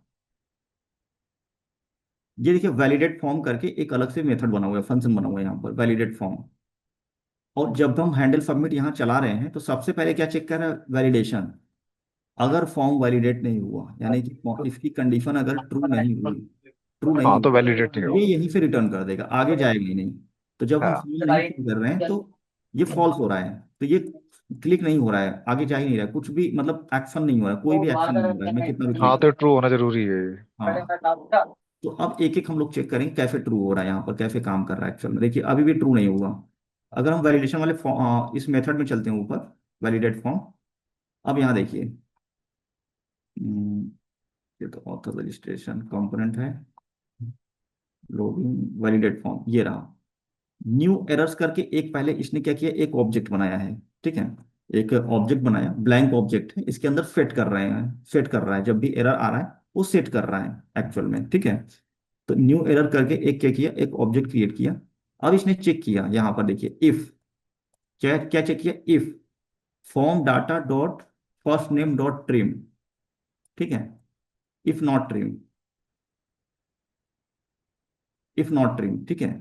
Speaker 1: ये देखिए वैलिडेट फॉर्म करके एक अलग से मेथड बना हुआ है, फंक्शन बना हुआ है यहाँ पर, वैलिडेट फॉर्म। और जब हम हैंडल सबमिट यहाँ चला रहे हैं तो सबसे पहले क्या चेक कर रहा है, वैलिडेशन। अगर फॉर्म वैलिडेट नहीं हुआ, यानी कि इसकी कंडीशन अगर ट्रू नहीं हुई, ट्रू नहीं
Speaker 2: हाँ तो
Speaker 1: हुई,
Speaker 2: वैलिडेट नहीं
Speaker 1: ये
Speaker 2: होगा।
Speaker 1: यहीं से रिटर्न कर देगा, आगे जाएगा ही नहीं। तो जब हम
Speaker 2: हाँ।
Speaker 1: फॉर्म नहीं फिल कर रहे हैं तो ये फॉल्स हो रहा है, तो ये क्लिक नहीं हो रहा है, आगे जा ही नहीं रहा है, कुछ भी मतलब एक्शन नहीं हो रहा है, कोई भी एक्शन नहीं हो रहा है, मैं कितना भी
Speaker 2: हाँ
Speaker 1: क्लिक।
Speaker 2: तो ट्रू होना जरूरी है।
Speaker 1: हाँ, तो अब एक एक हम लोग चेक करेंगे कैसे ट्रू हो रहा है, यहाँ पर कैसे काम कर रहा है एक्चुअल में। देखिए अभी भी ट्रू नहीं हुआ। अगर हम वैलिडेशन वाले इस मेथड में चलते हैं ऊपर, वैलिडेट फॉर्म। अब यहाँ देखिए, हम्म, ये तो ऑथर रजिस्ट्रेशन कंपोनेंट है, लोडिंग वैलिडेट फॉर्म ये रहा। न्यू एरर्स करके एक पहले इसने क्या किया, एक ऑब्जेक्ट बनाया है। ठीक है, एक ऑब्जेक्ट बनाया, ब्लैंक ऑब्जेक्ट है, इसके अंदर सेट कर रहे हैं, सेट कर रहा है जब भी एरर आ रहा है वो सेट कर रहा है एक्चुअल में। ठीक है, तो न्यू एरर करके एक क्या किया, एक ऑब्जेक्ट क्रिएट किया। अब इसने चेक किया यहाँ पर देखिए, इफ, क्या क्या चेक किया, if form data dot first name dot trim. ठीक है, if not trim, if not trim. ठीक है,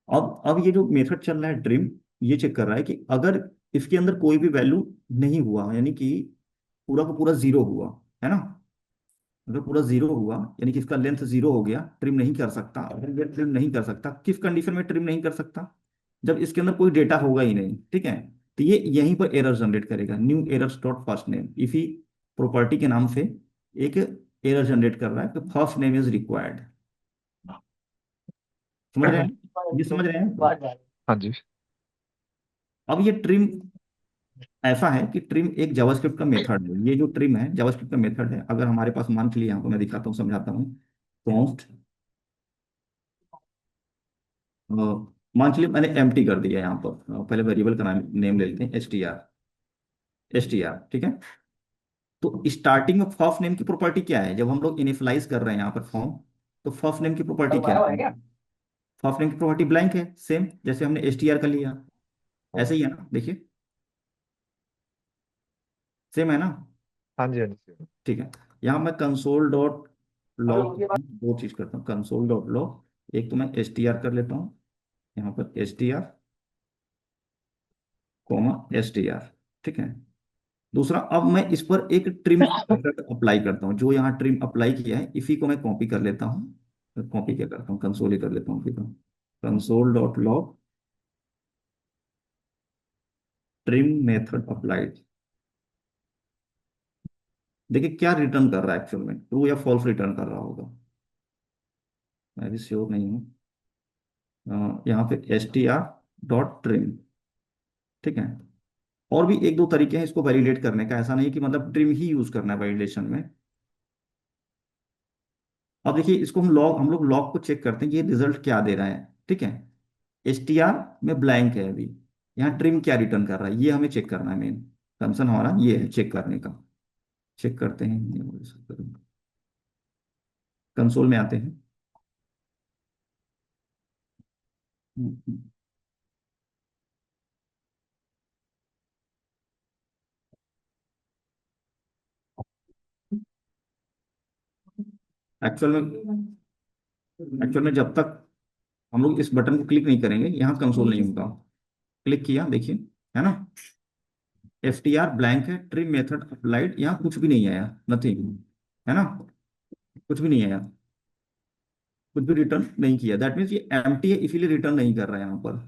Speaker 1: अब ये जो मेथड चल रहा है ट्रिम, ये चेक कर रहा है कि अगर इसके अंदर कोई भी वैल्यू नहीं हुआ, यानी कि पूरा का पूरा जीरो हुआ, है ना। अगर पूरा जीरो हुआ यानी कि इसका लेंथ जीरो हो गया, ट्रिम नहीं कर सकता। अगर ये ट्रिम नहीं कर सकता, किस कंडीशन में ट्रिम नहीं कर सकता, जब इसके अंदर कोई डेटा होगा ही नहीं। ठीक है, तो ये यहीं पर एरर जनरेट करेगा, new errors dot first name, इसी प्रॉपर्टी के नाम से एक एरर जनरेट कर रहा है कि फर्स्ट नेम इज रिक्वायर्ड। समझ रहे हैं, ये समझ रहे हैं।
Speaker 2: हाँ जी।
Speaker 1: अब ये ट्रिम ऐसा है कि ट्रिम एक जावास्क्रिप्ट का मेथड है। ये जो ट्रिम है जावास्क्रिप्ट का मेथड है। अगर हमारे पास मान के लिए, यहाँ पर मैं दिखाता हूँ, समझाता हूँ। कॉन्स्ट, मान के लिए मैंने एम्प्टी कर दिया यहाँ पर, पहले वेरिएबल का नाम नेम ले लेते हैं, एच टी आर। str, ठीक है। तो स्टार्टिंग में फर्स्ट नेम की प्रॉपर्टी क्या है, जब हम लोग इनिशियलाइज कर रहे हैं यहाँ पर फॉर्म, तो फर्स्ट नेम की प्रॉपर्टी
Speaker 3: कल
Speaker 1: क्या
Speaker 3: आया हुआ है
Speaker 1: है?
Speaker 3: क्या?
Speaker 1: फर्स्ट नेम की प्रॉपर्टी ब्लैंक है, सेम जैसे हमने str का लिया, ऐसे ही है ना, देखिए सेम है ना।
Speaker 2: हाँ जी, हाँ जी।
Speaker 1: ठीक है, यहाँ मैं कंसोल डॉट
Speaker 3: अभी
Speaker 1: लॉग
Speaker 3: उनके पास
Speaker 1: दो चीज करता हूँ, कंसोल डॉट लॉग, एक तो मैं str कर लेता हूँ, यहाँ पर str कॉमा str, ठीक है। दूसरा, अब मैं इस पर एक ट्रिम मेथड अप्लाई करता हूँ, जो यहाँ ट्रिम अप्लाई किया है इसी को मैं कॉपी कर लेता हूँ, कॉपी क्या करता हूँ, कंसोल ही कर लेता हूँ, console dot log trim method applied. देखिए क्या रिटर्न कर रहा है एक्चुअल में, ट्रू या फॉल्स रिटर्न कर रहा होगा, मैं भी श्योर नहीं हूँ। यहाँ पे str.trim, ठीक है। और भी एक दो तरीके हैं इसको वैलिडेट करने का, ऐसा नहीं कि मतलब ट्रिम ही यूज करना है वैलिडेशन में। अब देखिए इसको हम लोग लॉग को चेक करते हैं कि ये रिजल्ट क्या दे रहा है, ठीक है। str में ब्लैंक है अभी, यहाँ ट्रिम क्या रिटर्न कर रहा है ये हमें चेक करना है, मेन कंसर्न हमारा ये है चेक करने का। चेक करते हैं, कंसोल में आते हैं। एक्चुअल में एक्चुअल में जब तक हम लोग इस बटन को क्लिक नहीं करेंगे यहाँ कंसोल नहीं होगा। क्लिक किया, देखिए, है ना, str ब्लैंक है, ट्रिम मेथड अप्लाइड, यहाँ कुछ भी नहीं आया, नथिंग, है ना, कुछ भी नहीं आया, कुछ भी रिटर्न नहीं किया, दैट मीन्स ये एम्प्टी है, इसीलिए रिटर्न नहीं कर रहा है यहाँ पर।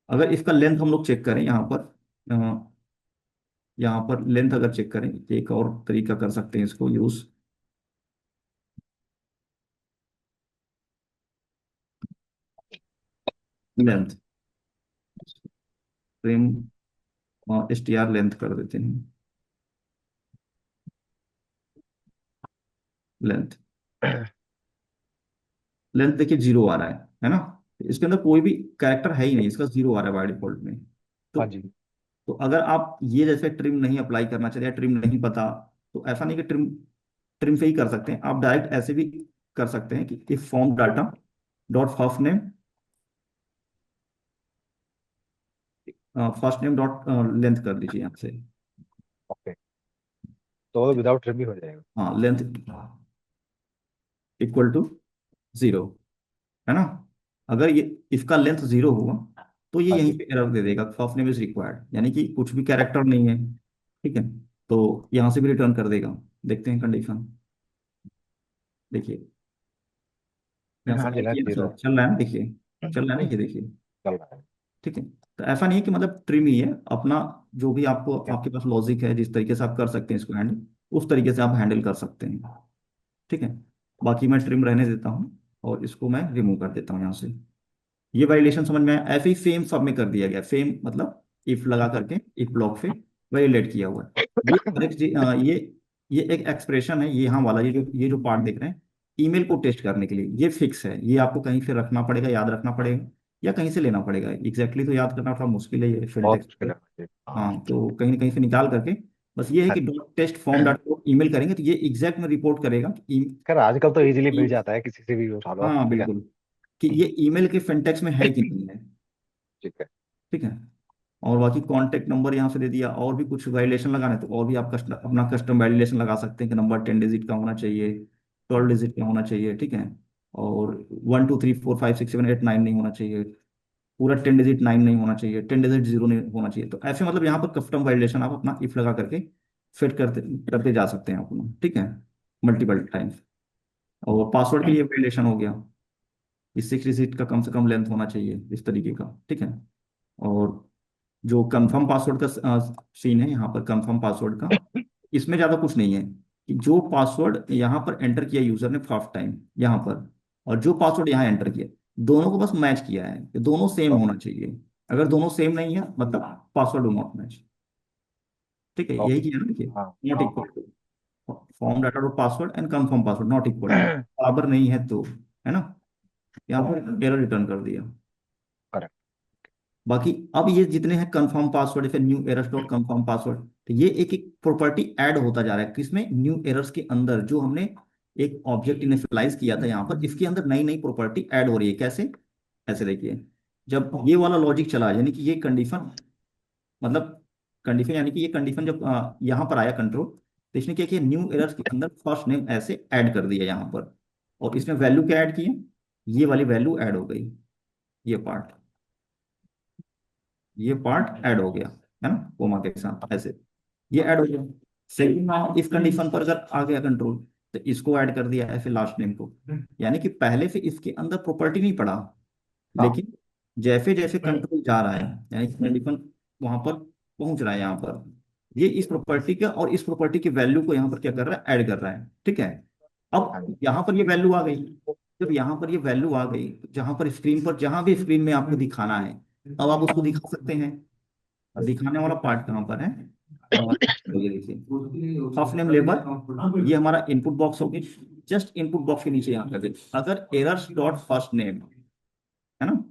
Speaker 1: अगर इसका लेंथ हम लोग चेक करें यहाँ पर, यहाँ पर लेंथ अगर चेक करें, एक और तरीका कर सकते हैं इसको use, length, trim str length कर देते हैं, लेंथ, लेंथ देखिए जीरो आ रहा है ना, इसके अंदर कोई भी कैरेक्टर है ही नहीं, इसका जीरो आ रहा है बाय डिफॉल्ट में। तो
Speaker 2: हाँ जी।
Speaker 1: तो अगर आप ये जैसे ट्रिम नहीं अप्लाई करना चाहते या ट्रिम नहीं पता, तो ऐसा नहीं कि ट्रिम ट्रिम से ही कर सकते हैं, आप डायरेक्ट ऐसे भी कर सकते हैं कि if form data dot first name dot length कर दीजिए यहाँ से।
Speaker 2: ओके, तो वो विदाउट ट्रिम भी हो जाएगा।
Speaker 1: हाँ, लेंथ इक्वल टू जीरो, है ना। अगर ये इसका लेंथ जीरो हुआ तो ये
Speaker 2: हाँ
Speaker 1: यहीं
Speaker 2: जी।
Speaker 1: पे एरर दे देगा, फर्स्ट नेम इज रिक्वायर्ड, यानी कि कुछ भी कैरेक्टर नहीं है, ठीक है। तो यहाँ से भी रिटर्न कर देगा। देखते हैं कंडीशन, देखिए यहाँ से
Speaker 2: हाँ जी,
Speaker 1: मैंने
Speaker 2: लेंथ
Speaker 1: किया ना
Speaker 2: जीरो
Speaker 1: सर, चल रहा है ना, देखिए चल रहा है ना, ये देखिए,
Speaker 2: चल रहा है।
Speaker 1: ठीक है। तो ऐसा नहीं है कि मतलब ट्रिम ही है अपना, जो भी आपको
Speaker 2: ठीक है।
Speaker 1: आपके पास लॉजिक है, जिस तरीके से आप कर सकते हैं इसको हैंडल, उस तरीके से आप हैंडल कर सकते हैं, ठीक है। बाकी मैं ट्रिम रहने देता हूँ और इसको मैं रिमूव कर देता हूँ यहाँ से। ये वैलिडेशन समझ में आया, ऐसे ही सेम सब में कर दिया गया, सेम मतलब इफ लगा करके इफ ब्लॉक से वैलिडेट किया हुआ है। ये हर एक ये एक एक्सप्रेशन है, ये यहाँ वाला, ये जो पार्ट देख रहे हैं, ईमेल को टेस्ट करने के लिए ये फिक्स है, ये आपको कहीं से रखना पड़ेगा, याद रखना पड़ेगा, या कहीं से लेना पड़ेगा, एग्जैक्टली तो याद करना थोड़ा मुश्किल है ये फिल
Speaker 2: बहुत
Speaker 1: टेक्स्ट
Speaker 2: मुश्किल
Speaker 1: को।
Speaker 2: है मुझे।
Speaker 1: हाँ, तो कहीं ना कहीं से निकाल करके, बस ये है
Speaker 2: हाँ
Speaker 1: कि
Speaker 2: जी।
Speaker 1: डॉट टेस्ट फॉर्म डॉट को ईमेल करेंगे तो ये एग्जैक्ट में रिपोर्ट करेगा कि
Speaker 2: खैर आजकल तो इजीली मिल
Speaker 1: ई-
Speaker 2: जाता है, किसी से भी उठा लो आप,
Speaker 1: हाँ
Speaker 2: ठीक है।
Speaker 1: बिल्कुल, कि ये ईमेल के सिंटैक्स में है कि नहीं है,
Speaker 2: ठीक है।
Speaker 1: ठीक है। और बाकी कॉन्टैक्ट नंबर यहाँ से दे दिया, और भी कुछ वैलिडेशन लगाना है तो और भी आप अपना कस्टम वैलिडेशन लगा सकते हैं कि नंबर 10 डिजिट का होना चाहिए, 12 डिजिट का होना चाहिए, ठीक है। और 1 2 3 4 5 6 7 8 9 नहीं होना चाहिए, पूरा 10 डिजिट 9 नहीं होना चाहिए, 10 डिजिट जीरो नहीं होना चाहिए। तो ऐसे मतलब यहाँ पर कस्टम वैलिडेशन आप अपना इफ लगा करके फिट करते करते जा सकते हैं अपना, ठीक है, मल्टीपल टाइम्स। और पासवर्ड के लिए वैलिडेशन हो गया, इस 6 डिजिट का कम से कम लेंथ होना चाहिए, इस तरीके का, ठीक है। और जो कंफर्म पासवर्ड का सीन है यहाँ पर, कंफर्म पासवर्ड का, इसमें ज़्यादा कुछ नहीं है कि जो पासवर्ड यहाँ पर एंटर किया यूजर ने फर्स्ट टाइम यहाँ पर, और जो पासवर्ड यहाँ एंटर किया, दोनों को बस मैच किया है, कि दोनों सेम होना
Speaker 2: ओके।
Speaker 1: चाहिए। अगर दोनों सेम नहीं है मतलब पासवर्ड डू नॉट मैच, ठीक है, यही
Speaker 2: ओके।
Speaker 1: किया ना, देखिए,
Speaker 2: हाँ।
Speaker 1: Not equal to form data dot password and confirm password not equal to, बराबर नहीं है तो, है ना, यहाँ पर एरर रिटर्न कर दिया।
Speaker 2: करेक्ट।
Speaker 1: बाकी अब ये जितने हैं कंफर्म पासवर्ड या फिर new errors dot confirm password, तो ये एक एक प्रॉपर्टी ऐड होता जा रहा है किसमें, न्यू एरर्स के अंदर, जो हमने एक ऑब्जेक्ट इनिशियलाइज किया था यहाँ पर, इसके अंदर नई नई प्रॉपर्टी ऐड हो रही है। कैसे? ऐसे देखिए, जब ये वाला लॉजिक चला, यानी कि ये कंडीशन, मतलब कंडीशन, यानी कि ये कंडीशन जब यहाँ पर आया कंट्रोल, तो इसने क्या किया, न्यू एरर्स के अंदर फर्स्ट नेम ऐसे ऐड कर दिया यहाँ पर, और इसमें वैल्यू क्या ऐड किए, ये वाली वैल्यू ऐड हो गई, ये पार्ट, ये पार्ट ऐड हो गया, है ना, कोमा के साथ ऐसे, ये ऐड हो गया। सेकंड इफ कंडीशन पर अगर आ गया कंट्रोल, तो इसको ऐड कर दिया ऐसे लास्ट नेम को, यानी कि पहले से इसके अंदर प्रॉपर्टी नहीं पड़ा,
Speaker 2: हाँ।
Speaker 1: लेकिन जैसे जैसे कंट्रोल जा रहा है, यानी कि कंडीशन वहां पर पहुंच रहा है यहाँ पर, ये इस प्रॉपर्टी का और इस प्रॉपर्टी की वैल्यू को यहाँ पर क्या कर रहा है, ऐड कर रहा है। ठीक है,
Speaker 2: हाँ
Speaker 1: अब
Speaker 2: जी।
Speaker 1: यहाँ पर ये वैल्यू आ गई, जब यहाँ पर ये वैल्यू आ गई, जहां पर स्क्रीन पर, जहां भी स्क्रीन में आपको दिखाना है, अब आप उसको दिखा सकते हैं।
Speaker 2: हाँ जी।
Speaker 1: दिखाने वाला पार्ट कहाँ पर है, ये देखिए फर्स्ट नेम लेबल, ये हमारा इनपुट बॉक्स होगी। जस्ट इनपुट बॉक्स के नीचे यहाँ कर दे, अगर एरर्स डॉट फर्स्ट नेम, है ना,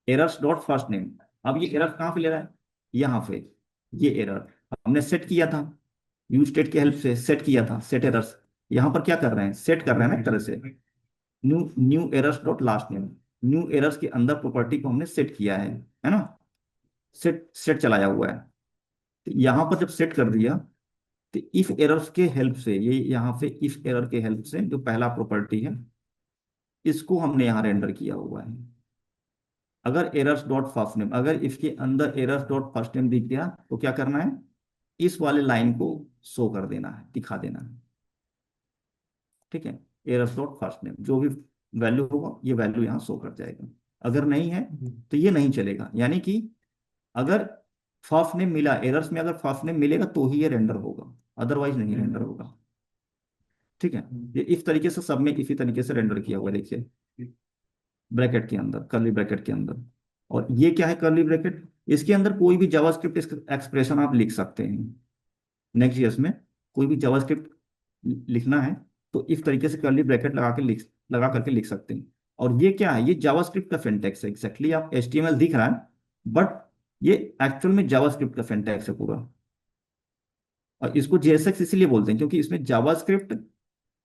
Speaker 1: एरर्स डॉट फर्स्ट नेम, अब ये एरर कहाँ पे ले रहा है, यहाँ पे, ये एरर हमने सेट किया था, यूज स्टेट की हेल्प से सेट किया था, सेट एरर्स, यहाँ पर क्या कर रहे हैं, सेट कर रहे हैं ना एक तरह से, new new errors dot last name, new errors के अंदर प्रॉपर्टी को हमने सेट किया है ना, सेट सेट चलाया हुआ है। तो यहाँ पर जब सेट कर दिया, तो इफ एरर्स के हेल्प से, ये यहाँ पे इफ एरर के हेल्प से जो पहला प्रॉपर्टी है, इसको हमने यहाँ रेंडर किया हुआ है। अगर एरर्स डॉट फर्स्ट नेम, अगर इसके अंदर एरर्स डॉट फर्स्ट नेम दिख गया, तो क्या करना है, इस वाले लाइन को शो कर देना है, दिखा देना है। ठीक है, एरर्स डॉट फर्स्ट नेम, जो भी वैल्यू होगा ये वैल्यू यहाँ शो कर जाएगा। अगर नहीं है तो ये नहीं चलेगा, यानी कि अगर फर्स्ट नेम मिला एरर्स में, अगर फर्स्ट नेम मिलेगा तो ही ये रेंडर होगा, अदरवाइज नहीं रेंडर होगा। ठीक है, ये इस तरीके से सब में इसी तरीके से रेंडर किया हुआ है, देखिए ब्रैकेट के अंदर, कर्ली ब्रैकेट के अंदर। और ये क्या है, कर्ली ब्रैकेट, इसके अंदर कोई भी जावास्क्रिप्ट एक्सप्रेशन आप लिख सकते हैं। नेक्स्ट जेएस में कोई भी जावास्क्रिप्ट लिखना है, तो इस तरीके से कर्ली ब्रैकेट लगा करके लिख सकते हैं। और ये क्या है, ये जावास्क्रिप्ट का सिंटैक्स है, एग्जैक्टली आप एचटीएमएल दिख रहा है, बट ये एक्चुअल में जावास्क्रिप्ट का सिंटैक्स है पूरा। और इसको जेएसएक्स इसलिए बोलते हैं क्योंकि इसमें जावास्क्रिप्ट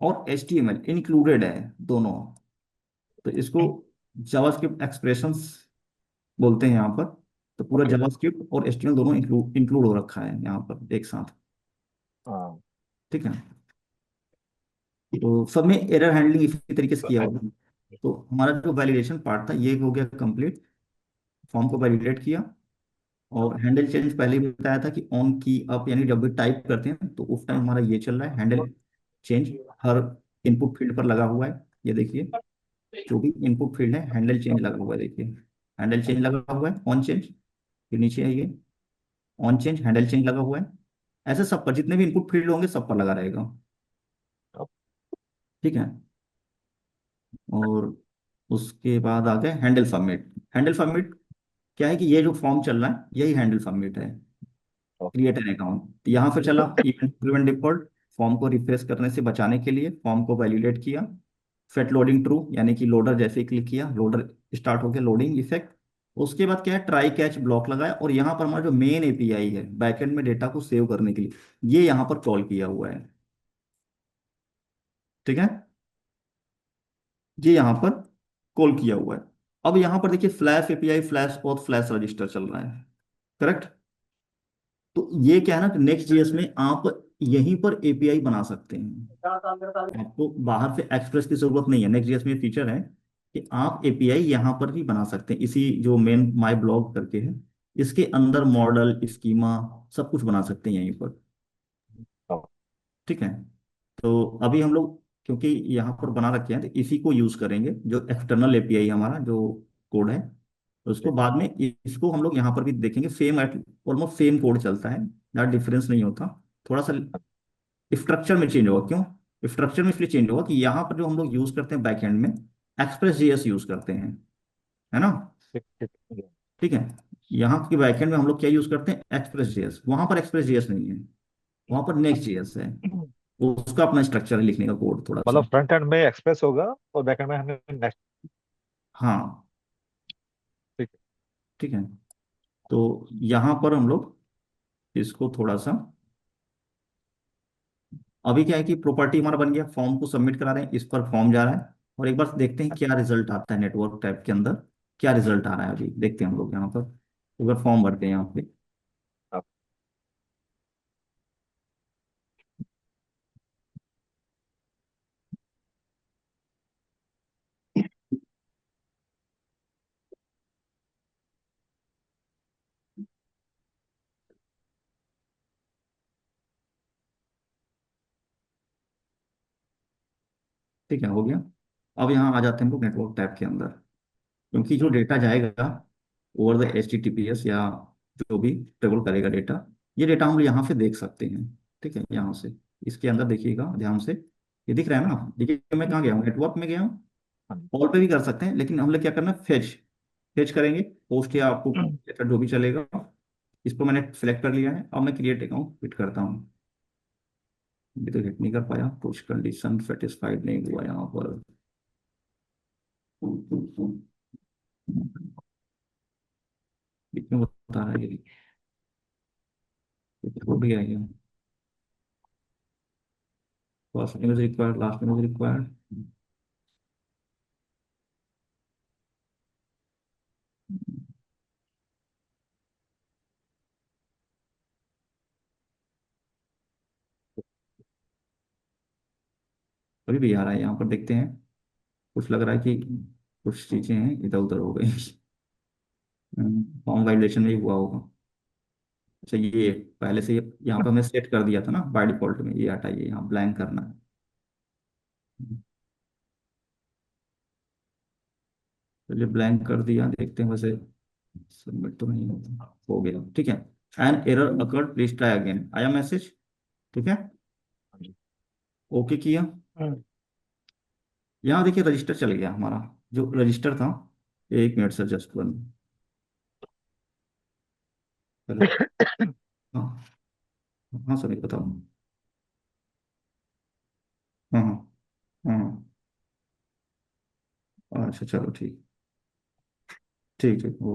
Speaker 1: और एचटीएमएल इंक्लूडेड है दोनों, तो इसको जावास्क्रिप्ट एक्सप्रेशंस बोलते हैं यहाँ पर। तो पूरा
Speaker 2: ओके।
Speaker 1: जावास्क्रिप्ट और एचटीएमएल दोनों इंक्लूड हो रखा है यहाँ पर एक साथ।
Speaker 2: हाँ।
Speaker 1: ठीक है, तो सब में एरर हैंडलिंग इसी तरीके से
Speaker 2: तो
Speaker 1: किया हुआ है। तो हमारा जो वैलिडेशन पार्ट था ये हो गया कंप्लीट, फॉर्म को वैलिडेट किया। और हैंडल चेंज पहले भी बताया था कि ऑन की अप, यानी जब भी टाइप करते हैं तो उस टाइम हमारा ये चल रहा है, हैंडल चेंज हर इनपुट फील्ड पर लगा हुआ है। ये देखिए, जो भी इनपुट फील्ड है हैंडल चेंज लगा हुआ है, देखिए हैंडल चेंज लगा हुआ है, ऑन चेंज, फिर नीचे आइए, ऑन चेंज, हैंडल चेंज लगा हुआ है। ऐसे सब पर जितने भी इनपुट फील्ड होंगे सब पर लगा रहेगा। ठीक है, और उसके बाद आ गए हैंडल सबमिट। हैंडल सबमिट क्या है कि ये जो फॉर्म चल रहा है यही हैंडल सबमिट है, क्रिएट एन अकाउंट, यहाँ पे चला इवेंट प्रिवेंट डिफॉल्ट, फॉर्म को रिफ्रेश करने से बचाने के लिए फॉर्म को वैलिडेट किया। फेट लोडिंग ट्रू, यानी कि लोडर जैसे ही क्लिक किया लोडर स्टार्ट हो गया, लोडिंग इफेक्ट। उसके बाद क्या है, ट्राई कैच ब्लॉक लगाया, और यहाँ पर हमारा जो मेन एपीआई है बैकएंड में डेटा को सेव करने के लिए, ये यहाँ पर कॉल किया हुआ है। ठीक है, ये यहाँ पर कॉल किया हुआ है। अब यहाँ पर देखिए फ्लैश एपीआई, फ्लैश और फ्लैश रजिस्टर चल रहा है, करेक्ट। तो ये क्या है ना, नेक्स्ट जेएस में आप यहीं पर एपीआई बना सकते हैं,
Speaker 3: क्या काम करता है?
Speaker 1: आपको बाहर से एक्सप्रेस की जरूरत नहीं है। नेक्स्ट जेएस में फीचर है कि आप एपीआई यहाँ पर भी बना सकते हैं, इसी जो मेन माई ब्लॉग करके है, इसके अंदर मॉडल स्कीमा सब कुछ बना सकते हैं यहीं पर।
Speaker 2: हाँ।
Speaker 1: ठीक है, तो अभी हम लोग क्योंकि यहाँ पर बना रखे हैं तो इसी को यूज करेंगे, जो एक्सटर्नल एपीआई हमारा जो कोड है, तो उसको
Speaker 2: ठीक।
Speaker 1: बाद में इसको हम लोग यहाँ पर भी देखेंगे। सेम ऑलमोस्ट सेम कोड चलता है, ज़्यादा डिफरेंस नहीं होता, थोड़ा सा स्ट्रक्चर में चेंज होगा। क्यों स्ट्रक्चर में इसलिए चेंज होगा कि यहाँ पर जो हम लोग यूज करते हैं बैकएंड में एक्सप्रेस जेएस यूज करते हैं, है ना।
Speaker 2: ठीक। ठीक।
Speaker 1: ठीक है, यहाँ के बैकएंड में हम लोग क्या यूज करते हैं, एक्सप्रेस जेएस, वहां पर एक्सप्रेस जेएस नहीं है, वहां पर नेक्स्ट जेएस है। उसका अपना स्ट्रक्चर है लिखने का कोड थोड़ा
Speaker 2: मतलब
Speaker 1: सा।
Speaker 2: फ्रंट एंड में एक्सप्रेस होगा और बैक एंड में हमें नेक्स्ट।
Speaker 1: हाँ,
Speaker 2: ठीक है।
Speaker 1: ठीक है, तो यहाँ पर हम लोग इसको थोड़ा सा, अभी क्या है कि प्रॉपर्टी हमारा बन गया, फॉर्म को सबमिट करा रहे हैं, इस पर फॉर्म जा रहा है, और एक बार देखते हैं क्या रिजल्ट आता है नेटवर्क टैब के अंदर, क्या रिजल्ट आ रहा है अभी देखते हैं हम लोग यहाँ पर। एक बार फॉर्म भरते हैं यहाँ पे।
Speaker 2: अब
Speaker 1: ठीक है, हो गया। अब यहाँ आ जाते हैं हम लोग नेटवर्क टैब के अंदर, क्योंकि जो डेटा जाएगा ओवर द HTTPS या जो भी ट्रेवल करेगा डेटा, ये डेटा हम यहाँ से देख सकते हैं। ठीक है, यहाँ से इसके अंदर देखिएगा ध्यान से, ये दिख रहा है ना, देखिए मैं कहाँ गया हूँ, नेटवर्क में गया हूँ।
Speaker 2: हाँ जी।
Speaker 1: कॉल पे भी कर सकते हैं, लेकिन हम लोग क्या करना है, फेच, फेच करेंगे, पोस्ट या आपको मेथड जो भी चलेगा। इस पर मैंने सेलेक्ट कर लिया है, अब मैं क्रिएट अकाउंट हिट करता हूँ। अभी तो हिट नहीं कर पाया, कुछ कंडीशन सेटिस्फाइड नहीं हुआ यहाँ पर। क्यों बता रहा है ये, हो भी है ये, first image required, last image required. अभी भी आ रहा है, यहाँ पर देखते हैं। कुछ लग रहा है कि कुछ चीजें हैं इधर उधर हो गई। फॉर्म वाइलेशन में ही हुआ होगा। अच्छा, ये पहले से ये यहाँ पर हमने सेट कर दिया था ना बाय डिफॉल्ट में, ये हटाइए, यहाँ ब्लैंक करना है। चलिए ब्लैंक कर दिया, देखते हैं वैसे सबमिट तो नहीं होता, हो गया ठीक है। An error occurred, please try again, आया मैसेज। ठीक है,
Speaker 2: हाँ जी।
Speaker 1: ओके किया।
Speaker 2: हम्म।
Speaker 1: यहाँ देखिए रजिस्टर चल गया हमारा, जो रजिस्टर था। एक minute sir, just one. Hello. हाँ, हाँ सर बताओ। हाँ हाँ हाँ। अच्छा चलो ठीक, ठीक ठीक वो।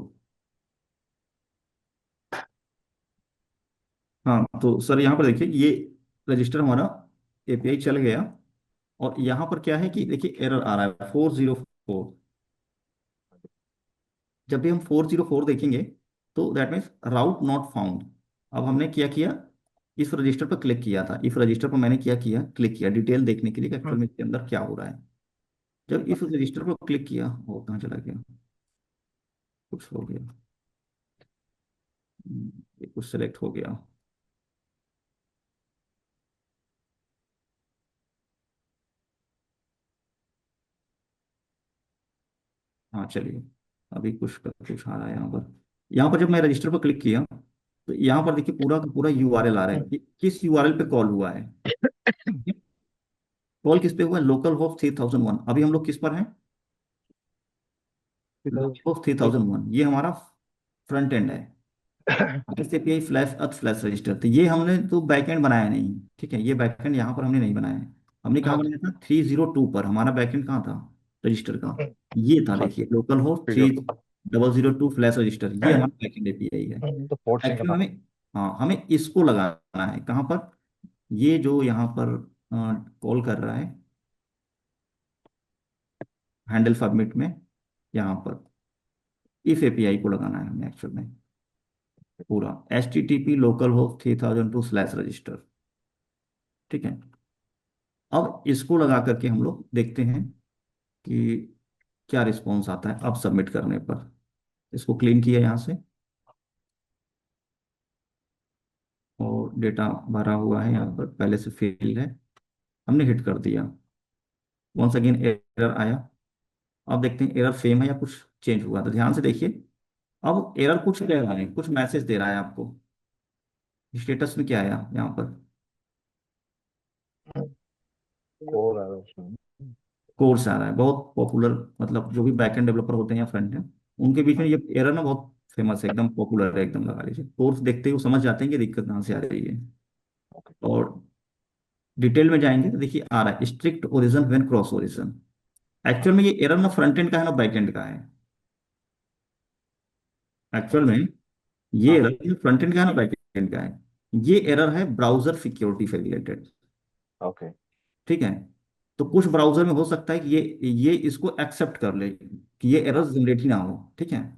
Speaker 1: हाँ तो सर यहाँ पर देखिए, ये रजिस्टर हमारा API चल गया, और यहाँ पर क्या है कि देखिए एरर आ रहा है 404। जब भी हम 404 देखेंगे तो that means route not found. अब हमने क्या किया, इस रजिस्टर पर क्लिक किया था, इस रजिस्टर पर मैंने क्या किया, क्लिक किया डिटेल देखने के लिए एक्चुअल में इसके अंदर क्या हो रहा है। जब इस रजिस्टर पर क्लिक किया, वो कहाँ चला गया, कुछ हो गया। ये कुछ सेलेक्ट हो गया। हाँ चलिए, अभी कुछ का कुछ आ रहा है यहाँ पर। यहाँ पर जब मैं रजिस्टर पर क्लिक किया, तो यहाँ पर देखिए पूरा का पूरा URL आ रहा है कि किस URL पे कॉल हुआ है। कॉल किस पे हुआ है, लोकल होस्ट 3001। अभी हम लोग किस पर हैं, लोकल होस्ट 3001, ये हमारा फ्रंट एंड है। HTTP फ्लैश अर्थ फ्लैश रजिस्टर, तो ये हमने तो बैकएंड बनाया नहीं। ठीक है, ये बैकएंड यहाँ पर हमने नहीं बनाया है। हमने कहाँ बनाया था, 302 पर हमारा बैकएंड कहाँ था, रजिस्टर का। ये था, देखिए लोकल होस्ट थ्री
Speaker 2: तो
Speaker 1: double zero two slash register, ये हमारा बैकएंड API है।
Speaker 2: पोर्ट नहीं
Speaker 1: एक्चुअल
Speaker 2: पता।
Speaker 1: में हमें, हाँ हमें इसको लगाना है कहाँ पर, ये जो यहाँ पर कॉल कर रहा है हैंडल फॉर्मेट में, यहाँ पर इस API को लगाना है हमें एक्चुअल में, पूरा HTTP local host 3002 slash register. ठीक है, अब इसको लगा करके हम लोग देखते हैं कि क्या रिस्पॉन्स आता है। अब सबमिट करने पर इसको क्लीन किया यहाँ से, और डेटा भरा हुआ है यहाँ पर, पहले से फिल है, हमने हिट कर दिया। वंस अगेन एरर आया। अब देखते हैं एरर सेम है या कुछ चेंज हुआ, तो ध्यान से देखिए। अब एरर कुछ कह रहा है, कुछ मैसेज दे रहा है आपको, स्टेटस में क्या आया यहाँ पर,
Speaker 2: और आ रहा है उसमें।
Speaker 1: कोर्स आ रहा है, बहुत पॉपुलर, मतलब जो भी बैकएंड डेवलपर होते हैं या फ्रंट एंड, उनके बीच में ये एरर ना बहुत फेमस है, एकदम पॉपुलर है, एकदम लगा लीजिए। कोर्स देखते ही वो समझ जाते हैं कि दिक्कत कहाँ से आ रही है।
Speaker 2: ओके।
Speaker 1: और डिटेल में जाएंगे तो देखिए आ रहा है strict origin when cross origin. Actual में ये एरर ना फ्रंट एंड का है ना बैक एंड का है एक्चुअल में। ये
Speaker 2: हाँ।
Speaker 1: एरर फ्रंट एंड का है ना बैक एंड का है। ये एरर है ब्राउजर सिक्योरिटी से रिलेटेड।
Speaker 2: ओके।
Speaker 1: ठीक है। तो कुछ ब्राउजर में हो सकता है कि ये इसको एक्सेप्ट कर ले कि ये एरर
Speaker 2: हाँ।
Speaker 1: जनरेट ही ना हो। ठीक है।
Speaker 2: हाँ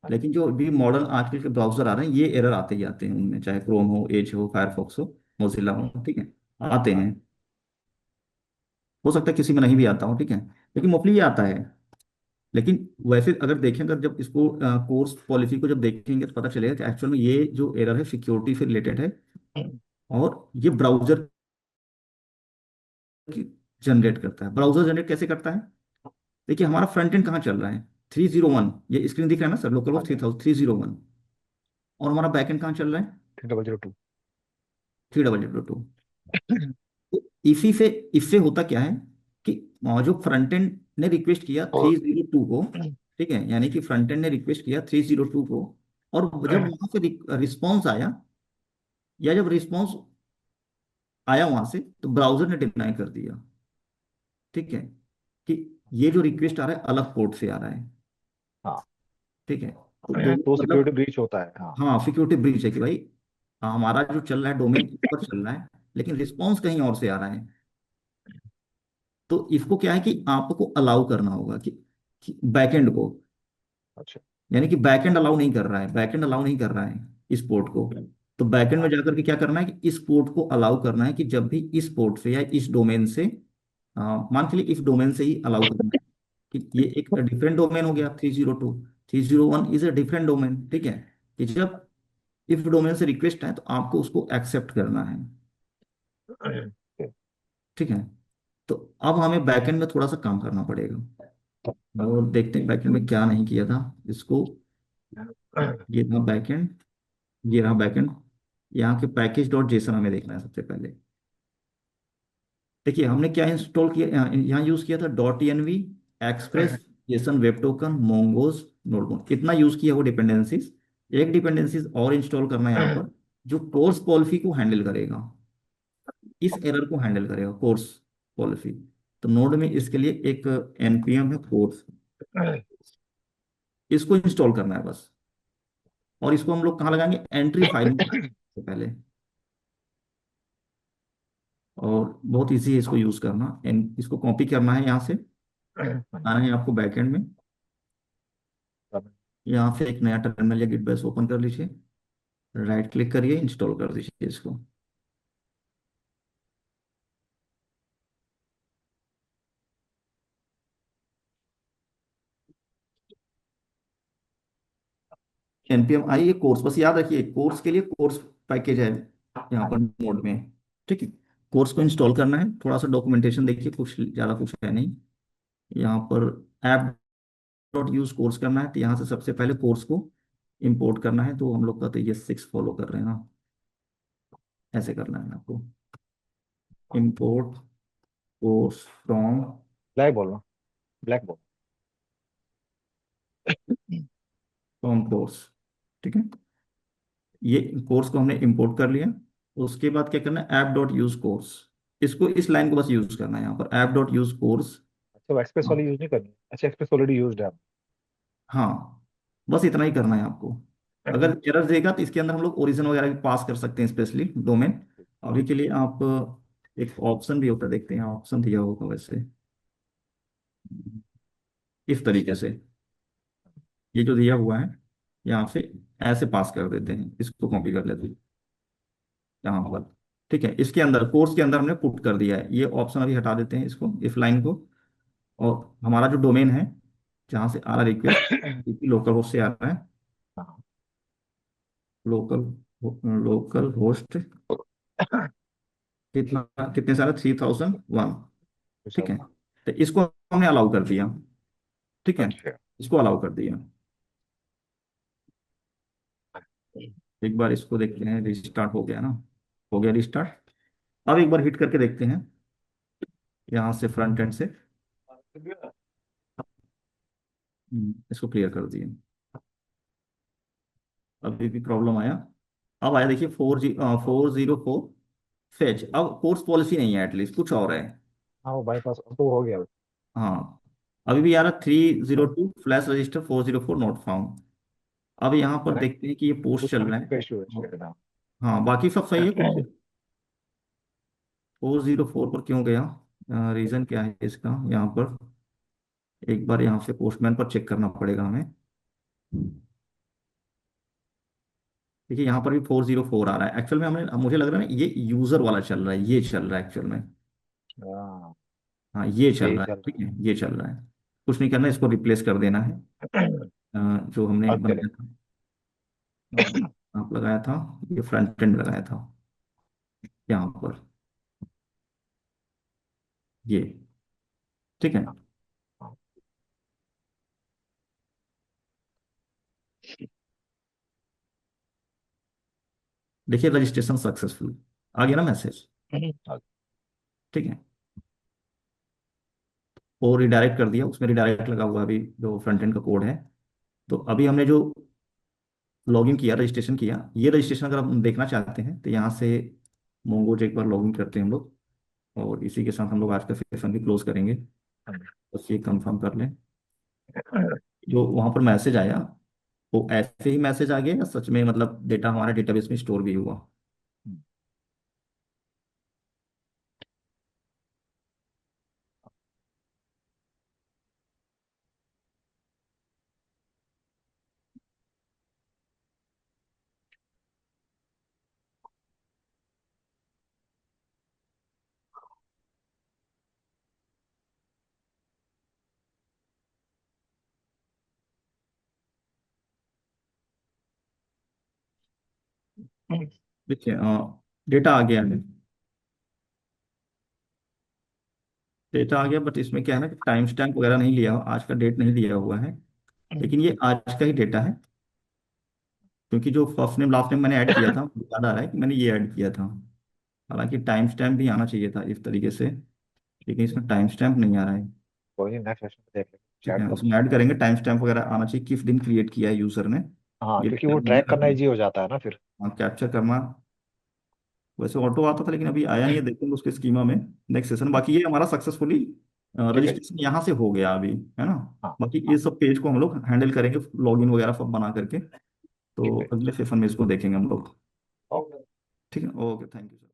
Speaker 2: जी।
Speaker 1: लेकिन जो भी मॉडर्न आजकल के ब्राउजर आ रहे हैं ये एरर आते ही आते हैं उनमें, चाहे क्रोम हो, एज हो, फायरफॉक्स हो, मोजिल्ला हो। ठीक है। आते हैं। हो सकता है किसी में नहीं भी आता हो। ठीक है। लेकिन मोस्टली ये आता है। लेकिन वैसे अगर देखें, अगर जब इसको कोर्स पॉलिसी को जब देखेंगे तो पता चलेगा कि एक्चुअल में ये जो एरर है सिक्योरिटी से रिलेटेड है। और ये ब्राउजर की जनरेट करता है। ब्राउजर जनरेट कैसे करता है? देखिए हमारा फ्रंट एंड कहाँ चल रहा है, 301, ये स्क्रीन दिख रहा है ना सर, लोकल
Speaker 2: हाँ
Speaker 1: होस्ट
Speaker 2: जी।
Speaker 1: 301। और हमारा बैक एंड कहाँ चल रहा है?
Speaker 2: 3002।
Speaker 1: 3002। तो इसी से, इससे होता क्या है कि जो फ्रंट एंड ने रिक्वेस्ट किया 302 को, ठीक है, यानी कि फ्रंट एंड ने रिक्वेस्ट किया 302 को, और जब वहां से रिस्पॉन्स आया, या जब रिस्पॉन्स आया वहां से, तो ब्राउजर ने डिनाई कर दिया। ठीक है। कि ये जो रिक्वेस्ट आ रहा है अलग पोर्ट से आ रहा है।
Speaker 2: हाँ।
Speaker 1: ठीक है। तो दोनों
Speaker 2: तो सिक्योरिटी
Speaker 1: मतलब,
Speaker 2: ब्रीच होता है, हाँ।
Speaker 1: हाँ सिक्योरिटी ब्रीच है कि भाई, हमारा जो चल रहा है डोमेन इस पर चल रहा है, लेकिन रिस्पॉन्स कहीं और से आ रहा है। तो इसको क्या है कि आपको अलाउ करना होगा कि बैकएंड को,
Speaker 2: अच्छा।
Speaker 1: यानी कि बैकएंड अलाउ नहीं कर रहा है, बैकएंड अलाउ नहीं कर रहा है इस पोर्ट को। तो बैकएंड में
Speaker 2: हाँ।
Speaker 1: जाकर के क्या करना है कि इस पोर्ट को अलाउ करना है कि जब भी इस पोर्ट से या इस डोमेन से, मान के लिए इस डोमेन से ही अलाउ करना है कि ये एक डिफरेंट डोमेन हो गया 302, 301 इज अ डिफरेंट डोमेन। ठीक है। कि जब इफ डोमेन से रिक्वेस्ट है तो आपको उसको एक्सेप्ट करना है। ठीक है। तो अब हमें बैकएंड में थोड़ा सा काम करना पड़ेगा, और देखते हैं बैकएंड में क्या नहीं किया था इसको। ये था बैकएंड, ये रहा बैकएंड। यहाँ के पैकेज डॉट जेसन हमें देखना है सबसे पहले। देखिए हमने क्या इंस्टॉल किया, यहाँ यूज किया था dot env, express, JSON web token, mongoose, nodemon, इतना यूज किया वो डिपेंडेंसीज। एक डिपेंडेंसीज और इंस्टॉल करना है यहाँ पर, जो कोर्स पॉलिसी को हैंडल करेगा, इस एरर को हैंडल करेगा कोर्स पॉलिसी। तो नोड में इसके लिए एक एनपीएम है कोर्स, इसको इंस्टॉल करना है बस। और इसको हम लोग कहाँ लगाएंगे, एंट्री फाइल में से पहले। और बहुत इजी है इसको यूज करना, इसको कॉपी करना है यहाँ से, आना है आपको बैकएंड में। यहाँ से एक नया टर्मिनल या गिट बेस ओपन कर लीजिए, राइट क्लिक करिए, इंस्टॉल कर दीजिए इसको। एनपीएम आई ये कोर्स, बस याद रखिए कोर्स के लिए कोर्स पैकेज है यहाँ पर नोड में। ठीक है। कोर्स को इंस्टॉल करना है, थोड़ा सा डॉक्यूमेंटेशन देखिए, कुछ ज़्यादा कुछ है नहीं यहाँ पर। ऐप डॉट यूज कोर्स करना है, तो यहाँ से सबसे पहले कोर्स को इंपोर्ट करना है। तो हम लोग का तो ये 6 फॉलो कर रहे हैं ना, ऐसे करना है आपको, इंपोर्ट कोर्स फ्रॉम,
Speaker 2: ब्लैक बोलना, ब्लैक बोल।
Speaker 1: From course. ठीक है। ये कोर्स को हमने इंपोर्ट कर लिया। उसके बाद क्या करना है, ऐप डॉट यूज कोर्स, इसको इस लाइन को बस यूज करना है यहाँ पर, ऐप डॉट यूज कोर्स।
Speaker 2: अच्छा, वो एक्सप्रेस वाली यूज नहीं करनी? अच्छा, एक्सप्रेस ऑलरेडी यूज्ड है।
Speaker 1: हाँ बस इतना ही करना है आपको। अगर एरर देगा तो इसके अंदर हम लोग ओरिजिन वगैरह भी पास कर सकते हैं, स्पेशली डोमेन। अभी के लिए आप, एक ऑप्शन भी होता है, देखते हैं ऑप्शन दिया होगा वैसे, इस तरीके से, ये जो दिया हुआ है यहाँ से ऐसे पास कर देते हैं, इसको कॉपी कर लेते हैं यहाँ पर। ठीक है। इसके अंदर कोर्स के अंदर हमने पुट कर दिया है, ये ऑप्शन अभी हटा देते हैं इसको, इस लाइन को। और हमारा जो डोमेन है जहाँ से आ रहा रिक्वेस्ट, लोकल होस्ट से आ रहा है,
Speaker 2: हाँ।
Speaker 1: लोकल लोकल होस्ट कितना, कितने सारे, 3001। ठीक है। तो इसको हमने अलाउ कर दिया। ठीक है।
Speaker 2: अच्छा।
Speaker 1: इसको अलाउ कर दिया। एक बार इसको देखते हैं, रिस्टार्ट हो गया ना, हो गया रिस्टार्ट। अब एक बार हिट करके देखते हैं यहाँ से फ्रंट एंड से। इसको क्लियर कर दिए। अभी भी प्रॉब्लम आया, अब आया देखिए 404 फेच। अब कोर्स पॉलिसी नहीं है, एटलीस्ट कुछ और है।
Speaker 2: हाँ, वो बाईपास तो हो गया।
Speaker 1: हाँ। अभी भी आ रहा 302 फ्लैश रजिस्टर 404 नॉट फाउंड। अब यहाँ पर
Speaker 2: करेक्ट।
Speaker 1: देखते हैं कि ये पोस्ट
Speaker 2: कुछ
Speaker 1: चल रहा
Speaker 2: कनेक्शन
Speaker 1: है।
Speaker 2: का इशू है शायद, हाँ।
Speaker 1: हाँ, बाकी सब सही है, कुछ 404 पर क्यों गया, रीजन क्या है इसका, यहाँ पर एक बार यहाँ से पोस्टमैन पर चेक करना पड़ेगा हमें। देखिए यहाँ पर भी 404 आ रहा है, एक्चुअल में हमें, मुझे लग रहा है ना ये यूजर वाला चल रहा है, ये चल रहा है एक्चुअल में।
Speaker 2: हाँ,
Speaker 1: हाँ ये चल
Speaker 2: यही
Speaker 1: रहा है,
Speaker 2: चल
Speaker 1: ठीक है, ये चल रहा है। कुछ नहीं करना, इसको रिप्लेस कर देना है,
Speaker 2: रहा है।
Speaker 1: जो हमने
Speaker 2: अब
Speaker 1: बनाया
Speaker 2: करेक्ट।
Speaker 1: था, आप लगाया था, ये फ्रंट एंड लगाया था यहाँ पर, ये, ठीक है।
Speaker 2: हाँ,
Speaker 1: देखिए रजिस्ट्रेशन सक्सेसफुल आ गया ना मैसेज,
Speaker 2: हाँ,
Speaker 1: ठीक है। और रिडायरेक्ट कर दिया, उसमें रिडायरेक्ट लगा हुआ है अभी जो फ्रंट एंड का कोड है। तो अभी हमने जो लॉगिन किया, रजिस्ट्रेशन किया, ये रजिस्ट्रेशन अगर हम देखना चाहते हैं तो यहाँ से मोंगोज एक बार लॉगिन करते हैं हम लोग, और इसी के साथ हम लोग आज का सेशन भी क्लोज करेंगे। बस ये कंफर्म कर लें, जो वहाँ पर मैसेज आया वो ऐसे ही मैसेज आ गया या सच में मतलब डेटा हमारे डेटाबेस में स्टोर भी हुआ। देखिए डेटा आ गया है, डेटा आ गया, बट इसमें क्या है ना कि टाइम स्टैम्प वगैरह नहीं लिया, आज का डेट नहीं दिया हुआ है, लेकिन ये आज का ही डेटा है, क्योंकि जो फर्स्ट नेम लास्ट नेम मैंने ऐड किया था, मुझे याद आ रहा है कि मैंने ये ऐड किया था। हालांकि टाइम स्टैम्प भी आना चाहिए था इस तरीके से, लेकिन इसमें टाइम स्टैम्प नहीं आ रहा है।
Speaker 2: कोई नहीं, नेक्स्ट सेशन में देख लेंगे,
Speaker 1: ठीक
Speaker 2: चैट
Speaker 1: है,
Speaker 2: कर
Speaker 1: उसमें
Speaker 2: लेंगे।
Speaker 1: ऐड करेंगे, टाइम स्टैम्प वगैरह आना चाहिए, किस दिन क्रिएट किया है यूजर ने,
Speaker 2: हाँ,
Speaker 1: ये
Speaker 2: क्योंकि वो
Speaker 1: डेटा
Speaker 2: ट्रैक करना इजी हो जाता है ना फिर।
Speaker 1: कैप्चर करना। वैसे ऑटो आता था लेकिन अभी आया नहीं है, देखेंगे उसके स्कीमा में नेक्स्ट सेशन। बाकी ये हमारा सक्सेसफुली
Speaker 2: ठीक है जी।
Speaker 1: रजिस्ट्रेशन यहाँ से हो गया अभी, है ना।
Speaker 2: हाँ।
Speaker 1: बाकी
Speaker 2: हाँ।
Speaker 1: ये सब पेज को हम लोग हैंडल करेंगे, लॉगिन वगैरह सब बना करके, तो
Speaker 2: ठीक है।
Speaker 1: अगले सेशन में इसको देखेंगे हम लोग।
Speaker 2: ओके।
Speaker 1: ठीक है, ओके, थैंक यू।